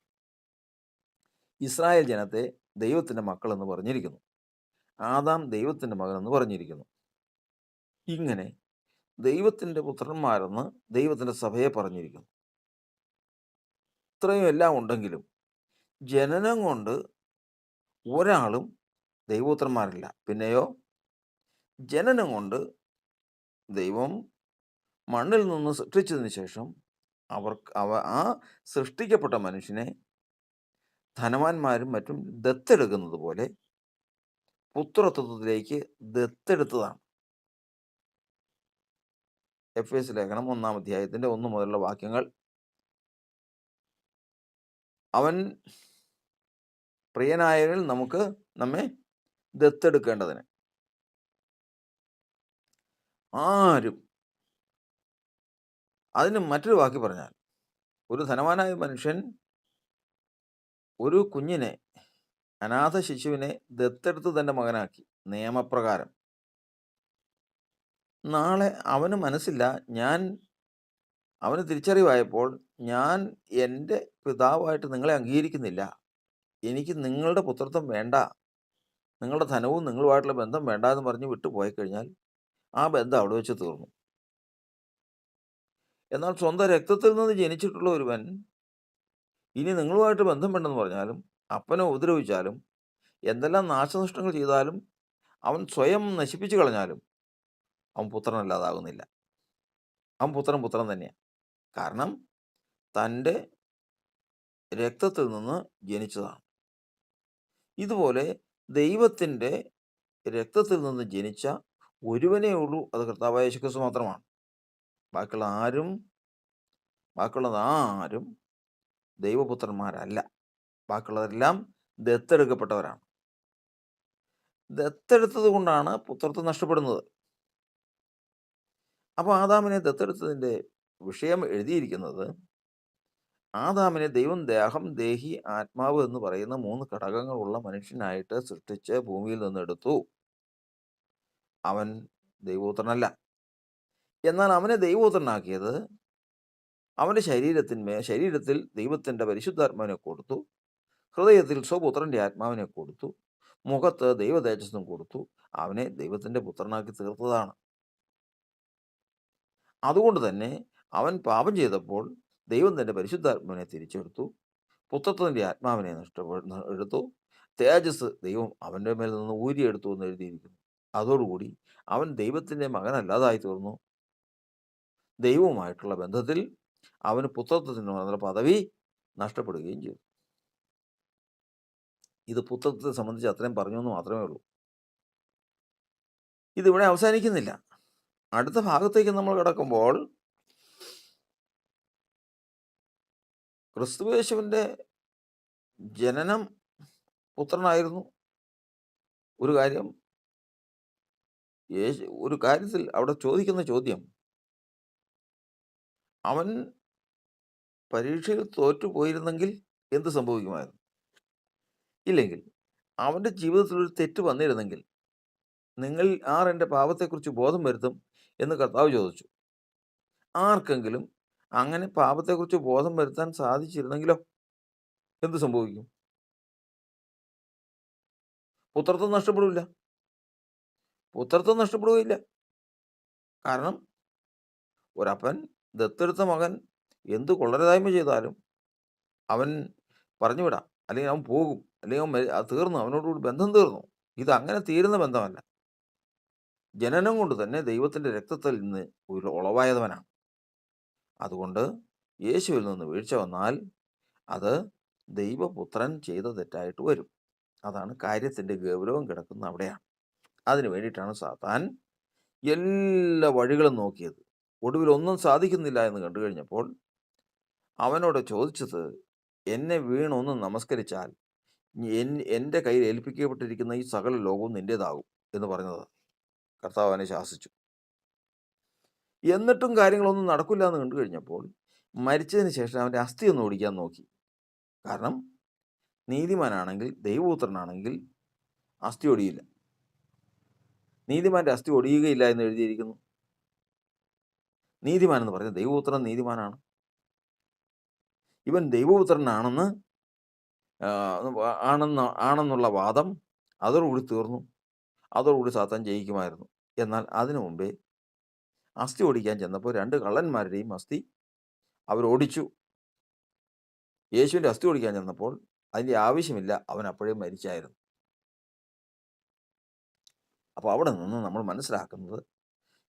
ഇസ്രായേൽ ജനത്തെ ദൈവത്തിൻ്റെ മക്കളെന്ന് പറഞ്ഞിരിക്കുന്നു. ആദാം ദൈവത്തിൻ്റെ മകനെന്ന് പറഞ്ഞിരിക്കുന്നു. ഇങ്ങനെ ദൈവത്തിൻ്റെ പുത്രന്മാരെന്ന് ദൈവത്തിൻ്റെ സഭയെ പറഞ്ഞിരിക്കുന്നു. ഇത്രയും എല്ലാം ഉണ്ടെങ്കിലും ജനനം കൊണ്ട് ഒരാളും ദൈവപുത്രന്മാരില്ല. പിന്നെയോ ജനനം കൊണ്ട് ദൈവം മണ്ണിൽ നിന്ന് സൃഷ്ടിച്ചതിന് ശേഷം ആ സൃഷ്ടിക്കപ്പെട്ട മനുഷ്യനെ ധനവാന്മാരും മറ്റും ദത്തെടുക്കുന്നത് പോലെ പുത്രത്വത്തിലേക്ക് ദത്തെടുത്തതാണ്. എഫേസ്യ ലേഖനം 1-ാം അധ്യായത്തിൻ്റെ 1 മുതലുള്ള വാക്യങ്ങൾ, അവൻ പ്രിയനായവരിൽ നമ്മെ ദത്തെടുക്കേണ്ടതിന് ആരും, അതിന് മറ്റൊരു വാക്കി പറഞ്ഞാൽ, ഒരു ധനവാനായ മനുഷ്യൻ ഒരു കുഞ്ഞിനെ, അനാഥ ശിശുവിനെ ദത്തെടുത്ത് തൻ്റെ മകനാക്കി നിയമപ്രകാരം. നാളെ അവന് മനസ്സില്ല, അവന് തിരിച്ചറിവായപ്പോൾ, ഞാൻ എൻ്റെ പിതാവായിട്ട് നിങ്ങളെ അംഗീകരിക്കുന്നില്ല, എനിക്ക് നിങ്ങളുടെ പുത്രത്വം വേണ്ട, നിങ്ങളുടെ ധനവും നിങ്ങളുമായിട്ടുള്ള ബന്ധം വേണ്ട എന്ന് പറഞ്ഞ് വിട്ടുപോയി കഴിഞ്ഞാൽ ആ ബന്ധം അവിടെ വെച്ച് തീർന്നു. എന്നാൽ സ്വന്തം രക്തത്തിൽ നിന്ന് ജനിച്ചിട്ടുള്ള ഒരുവൻ ഇനി നിങ്ങളുമായിട്ട് ബന്ധം വേണ്ടെന്ന് പറഞ്ഞാലും, അപ്പനെ ഉപദ്രവിച്ചാലും, എന്തെല്ലാം നാശനഷ്ടങ്ങൾ ചെയ്താലും, അവൻ സ്വയം നശിപ്പിച്ചു കളഞ്ഞാലും അവൻ പുത്രനല്ലാതാകുന്നില്ല. അവൻ പുത്രൻ തന്നെയാണ്. കാരണം തൻ്റെ രക്തത്തിൽ നിന്ന് ജനിച്ചതാണ്. ഇതുപോലെ ദൈവത്തിൻ്റെ രക്തത്തിൽ നിന്ന് ജനിച്ച ഒരുവനേ ഉള്ളൂ, അത് കർത്താവായ യേശുക്രിസ്തു മാത്രമാണ്. ബാക്കിയുള്ളത് ആരും ദൈവപുത്രന്മാരല്ല. ബാക്കിയുള്ളവരെല്ലാം ദത്തെടുക്കപ്പെട്ടവരാണ്. ദത്തെടുത്തത് കൊണ്ടാണ് പുത്രത്വം നഷ്ടപ്പെടുന്നത്. അപ്പോൾ ആദാമിനെ ദത്തെടുത്തതിൻ്റെ വിഷയം എഴുതിയിരിക്കുന്നത്, ആദാമിനെ ദൈവം ദേഹം, ദേഹി, ആത്മാവ് എന്ന് പറയുന്ന 3 ഘടകങ്ങളുള്ള മനുഷ്യനായിട്ട് സൃഷ്ടിച്ച് ഭൂമിയിൽ നിന്ന് എടുത്തു. അവൻ ദൈവപുത്രനല്ല. എന്നാൽ അവനെ ദൈവപുത്രനാക്കിയത് അവൻ്റെ ശരീരത്തിൽ ദൈവത്തിൻ്റെ പരിശുദ്ധാത്മാവിനെ കൊടുത്തു, ഹൃദയത്തിൽ സ്വപുത്രൻ്റെ ആത്മാവിനെ കൊടുത്തു, മുഖത്ത് ദൈവ തേജസ്സും കൊടുത്തു. അവനെ ദൈവത്തിൻ്റെ പുത്രനാക്കി തീർത്തതാണ്. അതുകൊണ്ട് തന്നെ അവൻ പാപം ചെയ്തപ്പോൾ ദൈവം തൻ്റെ പരിശുദ്ധാത്മാവിനെ തിരിച്ചെടുത്തു, പുത്രത്വത്തിൻ്റെ ആത്മാവിനെ എടുത്തു, തേജസ് ദൈവം അവൻ്റെ മേൽ നിന്ന് ഊരിയെടുത്തു എന്ന് എഴുതിയിരിക്കുന്നു. അതോടുകൂടി അവൻ ദൈവത്തിൻ്റെ മകനല്ലാതായി തീർന്നു. ദൈവവുമായിട്ടുള്ള ബന്ധത്തിൽ അവന് പുത്രത്വത്തിനുള്ള പദവി നഷ്ടപ്പെടുകയും ചെയ്തു. ഇത് പുത്രത്വത്തെ സംബന്ധിച്ച് അത്രയും പറഞ്ഞു എന്ന് മാത്രമേ ഉള്ളൂ. ഇതിവിടെ അവസാനിക്കുന്നില്ല. അടുത്ത ഭാഗത്തേക്ക് നമ്മൾ കിടക്കുമ്പോൾ ക്രിസ്തുയേശുവിൻ്റെ ജനനം പുത്രനായിരുന്നു. ഒരു കാര്യത്തിൽ അവിടെ ചോദിക്കുന്ന ചോദ്യം, അവൻ പരീക്ഷയിൽ തോറ്റുപോയിരുന്നെങ്കിൽ എന്ത് സംഭവിക്കുമായിരുന്നു? ഇല്ലെങ്കിൽ അവൻ്റെ ജീവിതത്തിൽ ഒരു തെറ്റ് വന്നിരുന്നെങ്കിൽ നിങ്ങൾ ആർ എൻ്റെ പാപത്തെക്കുറിച്ച് ബോധം വരുത്തും എന്ന് കർത്താവ് ചോദിച്ചു. ആർക്കെങ്കിലും അങ്ങനെ പാപത്തെക്കുറിച്ച് ബോധം വരുത്താൻ സാധിച്ചിരുന്നെങ്കിലോ എന്ത് സംഭവിക്കും? പുത്രത്വം നഷ്ടപ്പെടുകയില്ല. കാരണം ഒരപ്പൻ ദത്തെടുത്ത മകൻ എന്ത് കൊള്ളരുതായ്മ ചെയ്താലും അവൻ പറഞ്ഞുവിടാം, അല്ലെങ്കിൽ അവൻ പോകും, അല്ലെങ്കിൽ അവൻ തീർന്നു, അവനോടുകൂടി ബന്ധം തീർന്നു. ഇതങ്ങനെ തീരുന്ന ബന്ധമല്ല. ജനനം കൊണ്ട് തന്നെ ദൈവത്തിൻ്റെ രക്തത്തിൽ നിന്ന് ഉളവായവനാണ്. അതുകൊണ്ട് യേശുവിൽ നിന്ന് വീഴ്ച വന്നാൽ അത് ദൈവപുത്രൻ ചെയ്ത തെറ്റായിട്ട് വരും. അതാണ് കാര്യത്തിൻ്റെ ഗൗരവം കിടക്കുന്ന അവിടെയാണ്. അതിനു വേണ്ടിയിട്ടാണ് സാത്താൻ എല്ലാ വഴികളും നോക്കിയത്. ഒടുവിൽ ഒന്നും സാധിക്കുന്നില്ല എന്ന് കണ്ടു കഴിഞ്ഞപ്പോൾ അവനോട് ചോദിച്ചത്, എന്നെ വീണൊന്ന് നമസ്കരിച്ചാൽ എൻ്റെ കയ്യിൽ ഏൽപ്പിക്കപ്പെട്ടിരിക്കുന്ന ഈ സകല ലോകവും നിൻ്റേതാകും എന്ന് പറഞ്ഞത്. കർത്താവ് അവനെ ശാസിച്ചു. എന്നിട്ടും കാര്യങ്ങളൊന്നും നടക്കില്ല എന്ന് കണ്ടു കഴിഞ്ഞപ്പോൾ മരിച്ചതിന് ശേഷം അവൻ്റെ അസ്ഥി ഒന്ന് ഓടിക്കാൻ നോക്കി. കാരണം നീതിമാനാണെങ്കിൽ, ദൈവപുത്രനാണെങ്കിൽ അസ്ഥി ഒടിയില്ല. നീതിമാന്റെ അസ്ഥി ഒടിയുകയില്ല എന്ന് എഴുതിയിരിക്കുന്നു. നീതിമാൻ എന്ന് പറയുന്നത് ദൈവപുത്രൻ നീതിമാനാണ്. ഇവൻ ദൈവപുത്രനാണെന്ന് ആണെന്നുള്ള വാദം അതോടുകൂടി തീർന്നു. അതോടുകൂടി സാത്താൻ ജയിക്കുമായിരുന്നു. എന്നാൽ അതിനു മുമ്പേ അസ്ഥി ഓടിക്കാൻ ചെന്നപ്പോൾ 2 കള്ളന്മാരുടെയും അസ്ഥി അവരോടിച്ചു. യേശുവിൻ്റെ അസ്ഥി ഓടിക്കാൻ ചെന്നപ്പോൾ അതിൻ്റെ ആവശ്യമില്ല, അവൻ അപ്പോഴേ മരിച്ചായിരുന്നു. അപ്പോൾ അവിടെ നിന്ന് നമ്മൾ മനസ്സിലാക്കുന്നത്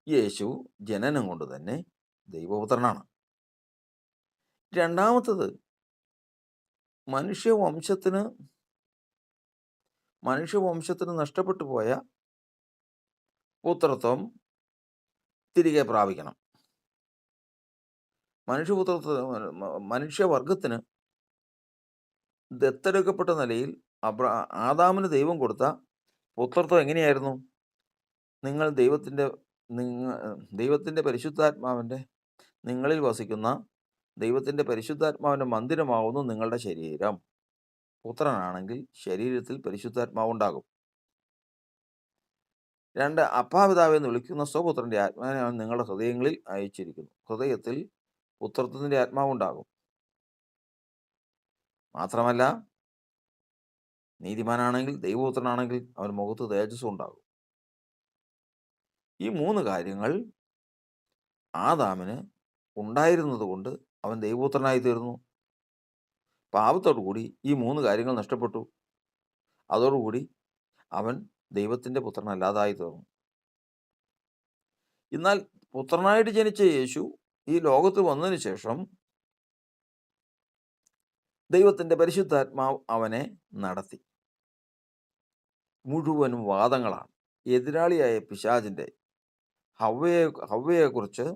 യേശു ജനനം കൊണ്ട് തന്നെ ദൈവപുത്രനാണ്. രണ്ടാമത്തത്, മനുഷ്യവംശത്തിന് നഷ്ടപ്പെട്ടു പോയ പുത്രത്വം തിരികെ പ്രാപിക്കണം. മനുഷ്യവർഗത്തിന് ദത്തെടുക്കപ്പെട്ട നിലയിൽ ആദാമിന് ദൈവം കൊടുത്ത പുത്രത്വം എങ്ങനെയായിരുന്നു? നിങ്ങൾ ദൈവത്തിൻ്റെ പരിശുദ്ധാത്മാവിൻ്റെ നിങ്ങളിൽ വസിക്കുന്ന ദൈവത്തിൻ്റെ പരിശുദ്ധാത്മാവിൻ്റെ മന്ദിരമാവുന്നു നിങ്ങളുടെ ശരീരം. പുത്രനാണെങ്കിൽ ശരീരത്തിൽ പരിശുദ്ധാത്മാവുണ്ടാകും. 2, അപ്പാപിതാവെ എന്ന് വിളിക്കുന്ന സ്വപുത്രൻ്റെ ആത്മാവിനെ അവൻ നിങ്ങളുടെ ഹൃദയങ്ങളിൽ അയച്ചിരിക്കുന്നു. ഹൃദയത്തിൽ പുത്രത്വത്തിൻ്റെ ആത്മാവുണ്ടാകും. മാത്രമല്ല, നീതിമാനാണെങ്കിൽ, ദൈവപുത്രനാണെങ്കിൽ അവൻ മുഖത്ത് തേജസ്സും ഉണ്ടാകും. ഈ 3 കാര്യങ്ങൾ ആദാമിന് ഉണ്ടായിരുന്നത് കൊണ്ട് അവൻ ദൈവപുത്രനായി തീർന്നു. പാപത്തോടു കൂടി ഈ 3 കാര്യങ്ങൾ നഷ്ടപ്പെട്ടു. അതോടുകൂടി അവൻ ദൈവത്തിൻ്റെ പുത്രനല്ലാതായി തീർന്നു. എന്നാൽ പുത്രനായിട്ട് ജനിച്ച യേശു ഈ ലോകത്ത് വന്നതിന് ശേഷം ദൈവത്തിൻ്റെ പരിശുദ്ധാത്മാവ് അവനെ നടത്തി. മുഴുവനും വാദങ്ങളാണ്. എതിരാളിയായ പിശാചിൻ്റെ ഹവ്വയെക്കുറിച്ച്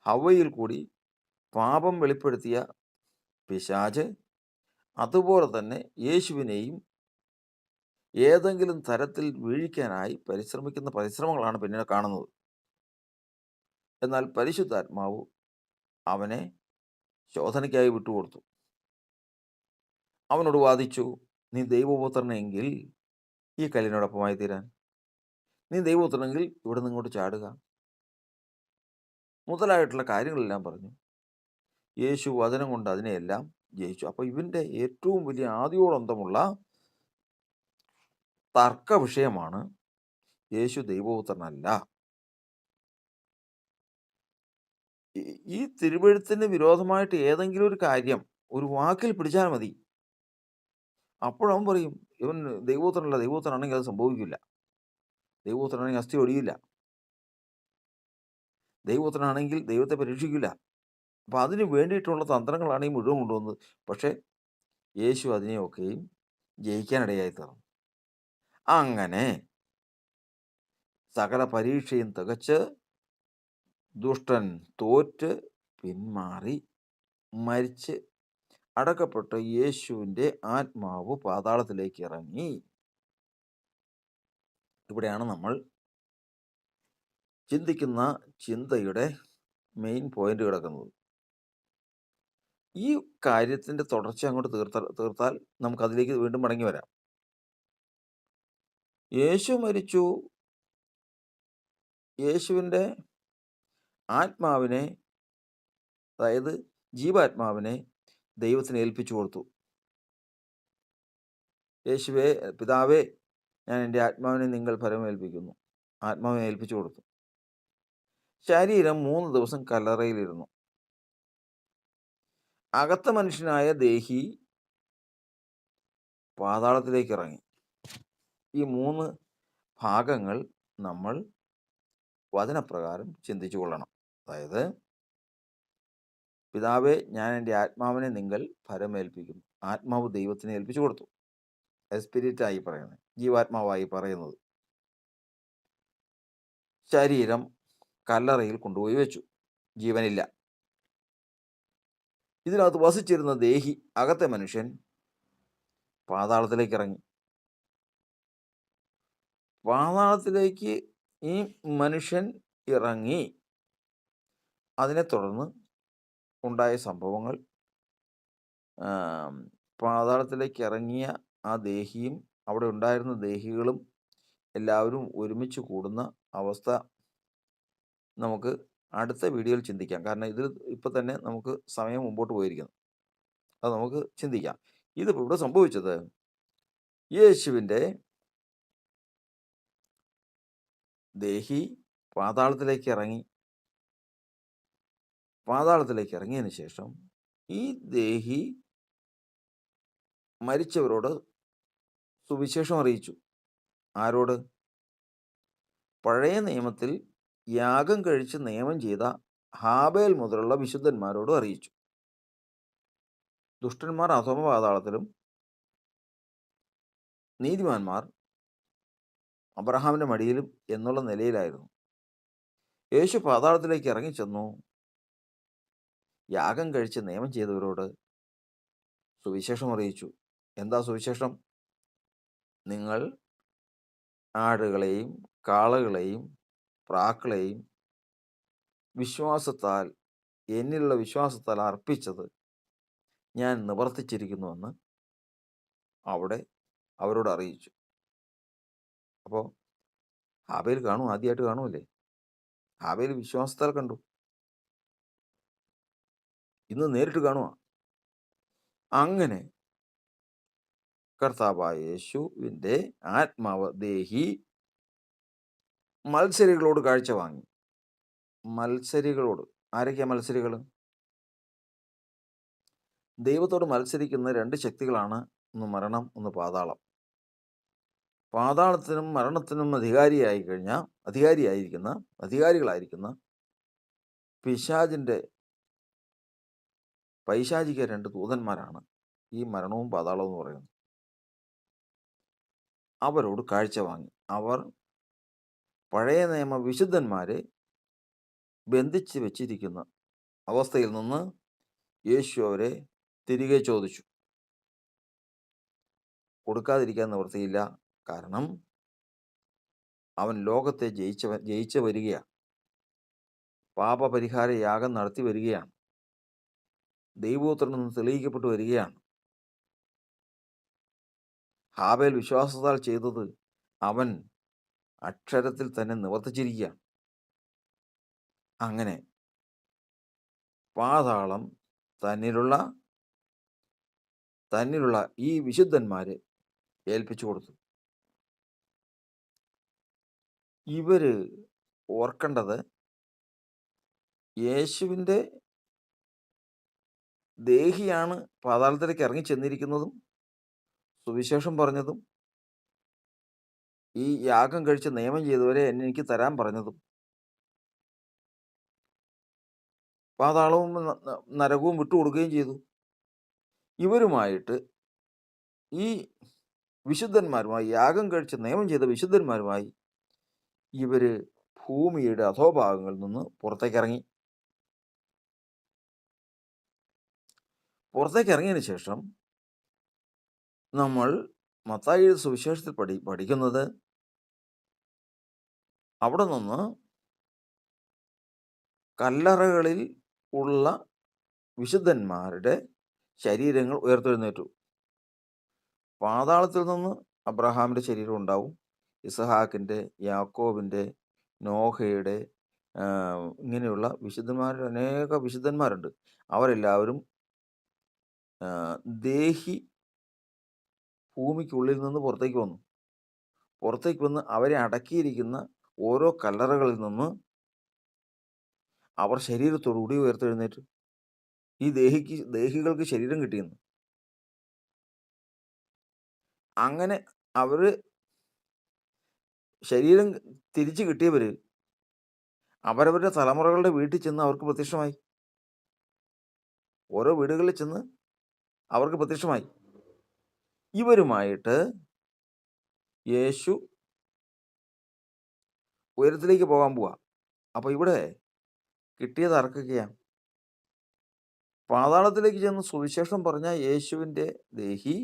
ഹവ്വയിൽ കൂടി പാപം വെളിപ്പെടുത്തിയ പിശാച് അതുപോലെ തന്നെ യേശുവിനെയും ഏതെങ്കിലും തരത്തിൽ വീഴിക്കാനായി പരിശ്രമിക്കുന്ന പരിശ്രമങ്ങളാണ് പിന്നീട് കാണുന്നത്. എന്നാൽ പരിശുദ്ധാത്മാവ് അവനെ ശോധനയ്ക്കായി വിട്ടുകൊടുത്തു. അവനോട് വാദിച്ചു, നീ ദൈവപുത്രനെങ്കിൽ ഈ കല്ലിനോടൊപ്പമായി തീരാൻ, നീ ദൈവപുത്രനെങ്കിൽ ഇവിടെ നിന്ന് ഇങ്ങോട്ട് ചാടുക മുതലായിട്ടുള്ള കാര്യങ്ങളെല്ലാം പറഞ്ഞു. യേശു വചനം കൊണ്ട് അതിനെയെല്ലാം ജയിച്ചു. അപ്പോൾ ഇവൻ്റെ ഏറ്റവും വലിയ ആദിയോടന്തമുള്ള തർക്ക വിഷയമാണ് യേശു ദൈവപുത്രനല്ല. ഈ തിരുവെഴുത്തിന് വിരോധമായിട്ട് ഏതെങ്കിലും ഒരു കാര്യം ഒരു വാക്കിൽ പിടിച്ചാൽ മതി, അപ്പോഴവൻ പറയും ഇവൻ ദൈവപുത്രനല്ല. ദൈവപുത്രനാണെങ്കിൽ അത് സംഭവിക്കില്ല. ദൈവപുത്രനാണെങ്കിൽ അസ്ഥി ഒടിയില്ല. ദൈവപുത്രനാണെങ്കിൽ ദൈവത്തെ പരീക്ഷിക്കില്ല. അപ്പം അതിന് വേണ്ടിയിട്ടുള്ള തന്ത്രങ്ങളാണ് ഈ മുഴുവൻ കൊണ്ടുവന്നത്. പക്ഷേ യേശു അതിനെയൊക്കെയും ജയിക്കാനിടയായി തീർന്നു. അങ്ങനെ സകല പരീക്ഷയും തികച്ച് ദുഷ്ടൻ തോറ്റ് പിന്മാറി മരിച്ച് അടക്കപ്പെട്ട യേശുവിൻ്റെ ആത്മാവ് പാതാളത്തിലേക്ക് ഇറങ്ങി. ഇവിടെയാണ് നമ്മൾ ചിന്തിക്കുന്ന ചിന്തയുടെ മെയിൻ പോയിന്റ് കിടക്കുന്നത്. ഈ കാര്യത്തിൻ്റെ തുടർച്ച അങ്ങോട്ട് തീർത്താൽ നമുക്കതിലേക്ക് വീണ്ടും മടങ്ങി വരാം. യേശു മരിച്ചു. യേശുവിൻ്റെ ആത്മാവിനെ, അതായത് ജീവാത്മാവിനെ ദൈവത്തിന് ഏൽപ്പിച്ചു കൊടുത്തു. യേശുവേ, പിതാവേ, ഞാൻ എൻ്റെ ആത്മാവിനെ നിങ്ങൾ പരമേൽപ്പിക്കുന്നു. ആത്മാവിനെ ഏൽപ്പിച്ചു കൊടുത്തു. ശരീരം 3 ദിവസം കല്ലറയിലിരുന്നു. അകത്ത മനുഷ്യനായ ദേഹി പാതാളത്തിലേക്ക് ഇറങ്ങി. ഈ 3 ഭാഗങ്ങൾ നമ്മൾ വചനപ്രകാരം ചിന്തിച്ചു കൊള്ളണം. അതായത്, പിതാവേ, ഞാൻ എൻ്റെ ആത്മാവിനെ നിങ്ങൾ പരമേൽപ്പിക്കുന്നു. ആത്മാവ് ദൈവത്തിനെ ഏൽപ്പിച്ചു കൊടുത്തു. സ്പിരിറ്റായി പറയുന്നത്, ജീവാത്മാവായി പറയുന്നത്. ശരീരം കല്ലറയിൽ കൊണ്ടുപോയി വെച്ചു. ജീവനില്ല. ഇതിനകത്ത് വസിച്ചിരുന്ന ദേഹി, അകത്തെ മനുഷ്യൻ, പാതാളത്തിലേക്ക് ഇറങ്ങി. പാതാളത്തിലേക്ക് ഈ മനുഷ്യൻ ഇറങ്ങി. അതിനെ തുടർന്ന് ഉണ്ടായ സംഭവങ്ങൾ, പാതാളത്തിലേക്ക് ഇറങ്ങിയ ആ ദേഹിയും അവിടെ ഉണ്ടായിരുന്ന ദേഹികളും എല്ലാവരും ഒരുമിച്ച് കൂടുന്ന അവസ്ഥ നമുക്ക് അടുത്ത വീഡിയോയിൽ ചിന്തിക്കാം. കാരണം ഇതിൽ ഇപ്പം തന്നെ നമുക്ക് സമയം മുമ്പോട്ട് പോയിരിക്കുന്നു. അത് നമുക്ക് ചിന്തിക്കാം. ഇതിപ്പോൾ ഇവിടെ സംഭവിച്ചത്, യേശുവിൻ്റെ ദേഹി പാതാളത്തിലേക്ക് ഇറങ്ങി. പാതാളത്തിലേക്ക് ഇറങ്ങിയതിന് ശേഷം ഈ ദേഹി മരിച്ചവരോട് സുവിശേഷം അറിയിച്ചു. ആരോട്? പഴയ നിയമത്തിൽ യാഗം കഴിച്ച് നിയമം ചെയ്ത ഹാബേൽ മുതലുള്ള വിശുദ്ധന്മാരോട് അറിയിച്ചു. ദുഷ്ടന്മാർ അധമ പാതാളത്തിലും നീതിമാന്മാർ അബ്രഹാമിൻ്റെ മടിയിലും എന്നുള്ള നിലയിലായിരുന്നു. യേശു പാതാളത്തിലേക്ക് ഇറങ്ങിച്ചെന്നു. യാഗം കഴിച്ച് നിയമം ചെയ്തവരോട് സുവിശേഷം അറിയിച്ചു. എന്താ സുവിശേഷം? നിങ്ങൾ ആടുകളെയും കാളകളെയും പ്രാക്കളെയും വിശ്വാസത്താൽ, എന്നിലുള്ള വിശ്വാസത്താൽ അർപ്പിച്ചത് ഞാൻ നിവർത്തിച്ചിരിക്കുന്നുവെന്ന് അവിടെ അവരോട് അറിയിച്ചു. അപ്പോൾ ഹാബേൽ ആദ്യമായിട്ട് കാണുമല്ലേ? ഹാബേൽ വിശ്വാസത്താൽ കണ്ടു. ഇന്ന് നേരിട്ട് കാണുക. അങ്ങനെ കർത്താവായ യേശുവിൻ്റെ ആത്മാവ് ദേഹി മത്സരികളോട് കാഴ്ച വാങ്ങി. മത്സരികളോട്, ആരൊക്കെയാ മത്സരികൾ? ദൈവത്തോട് മത്സരിക്കുന്ന രണ്ട് ശക്തികളാണ്, ഒന്ന് മരണം, ഒന്ന് പാതാളം. പാതാളത്തിനും മരണത്തിനും അധികാരികളായിരിക്കുന്ന പൈശാചിക രണ്ട് ദൂതന്മാരാണ് ഈ മരണവും പാതാളവും എന്ന് പറയുന്നത്. അവരോട് കാഴ്ച വാങ്ങി. അവർ പഴയ നിയമ വിശുദ്ധന്മാരെ ബന്ധിച്ച് വെച്ചിരിക്കുന്ന അവസ്ഥയിൽ നിന്ന് യേശു അവരെ തിരികെ ചോദിച്ചു. കൊടുക്കാതിരിക്കാൻ നിവൃത്തിയില്ല. കാരണം അവൻ ലോകത്തെ ജയിച്ചു വരികയാണ്. പാപപരിഹാര യാഗം നടത്തി വരികയാണ്. ദൈവപുത്രൻ നിന്ന് തെളിയിക്കപ്പെട്ടു വരികയാണ്. ഹാബേൽ വിശ്വാസത്താൽ ചെയ്തത് അവൻ അക്ഷരത്തിൽ തന്നെ നിവർത്തിച്ചിരിക്കുകയാണ്. അങ്ങനെ പാതാളം തന്നിലുള്ള ഈ വിശുദ്ധന്മാരെ ഏൽപ്പിച്ചു കൊടുത്തു. ഇവര് ഓർക്കേണ്ടത്, യേശുവിൻ്റെ ദേഹിയാണ് പാതാളത്തിലേക്ക് ഇറങ്ങി ചെന്നിരിക്കുന്നതും സുവിശേഷം പറഞ്ഞതും ഈ യാഗം കഴിച്ച് നിയമം ചെയ്തവരെ എനിക്ക് തരാൻ പറഞ്ഞതും പാതാളവും നരകവും വിട്ടുകൊടുക്കുകയും ചെയ്തു. ഇവരുമായിട്ട്, ഈ വിശുദ്ധന്മാരുമായി, യാഗം കഴിച്ച് നിയമം ചെയ്ത വിശുദ്ധന്മാരുമായി ഇവർ ഭൂമിയുടെ അധോഭാഗങ്ങളിൽ നിന്ന് പുറത്തേക്കിറങ്ങി. പുറത്തേക്കിറങ്ങിയതിന് ശേഷം നമ്മൾ മത്തായി സുവിശേഷത്തിൽ പഠിക്കുന്നത്, അവിടെ നിന്ന് കല്ലറകളിൽ ഉള്ള വിശുദ്ധന്മാരുടെ ശരീരങ്ങൾ ഉയർത്തെഴുന്നേറ്റു. പാതാളത്തിൽ നിന്ന് അബ്രഹാമിൻ്റെ ശരീരം ഉണ്ടാവും, ഇസഹാക്കിൻ്റെ, യാക്കോബിൻ്റെ, നോഹയുടെ, ഇങ്ങനെയുള്ള അനേക വിശുദ്ധന്മാരുണ്ട്. അവരെല്ലാവരും ദേഹി ഭൂമിക്കുള്ളിൽ നിന്ന് പുറത്തേക്ക് വന്ന് അവരെ അടക്കിയിരിക്കുന്ന ഓരോ കല്ലറകളിൽ നിന്ന് അവർ ശരീരത്തോടുകൂടി ഉയർത്തെഴുന്നേറ്റു. ഈ ദേഹികൾക്ക് ശരീരം കിട്ടിയെന്ന്. അങ്ങനെ അവർ ശരീരം തിരിച്ചു കിട്ടിയവർ അവരവരുടെ തലമുറകളുടെ വീട്ടിൽ ചെന്ന് അവർക്ക് പ്രത്യക്ഷമായി. ഓരോ വീടുകളിൽ ചെന്ന് അവർക്ക് പ്രത്യക്ഷമായി. ഇവരുമായിട്ട് യേശു ഉയരത്തിലേക്ക് പോകാൻ പോവാ. അപ്പോൾ ഇവിടെ കിട്ടിയത് ആർക്കൊക്കെയാണ്? പാതാളത്തിലേക്ക് ചെന്ന് സുവിശേഷം പറഞ്ഞ യേശുവിൻ്റെ ദേഹി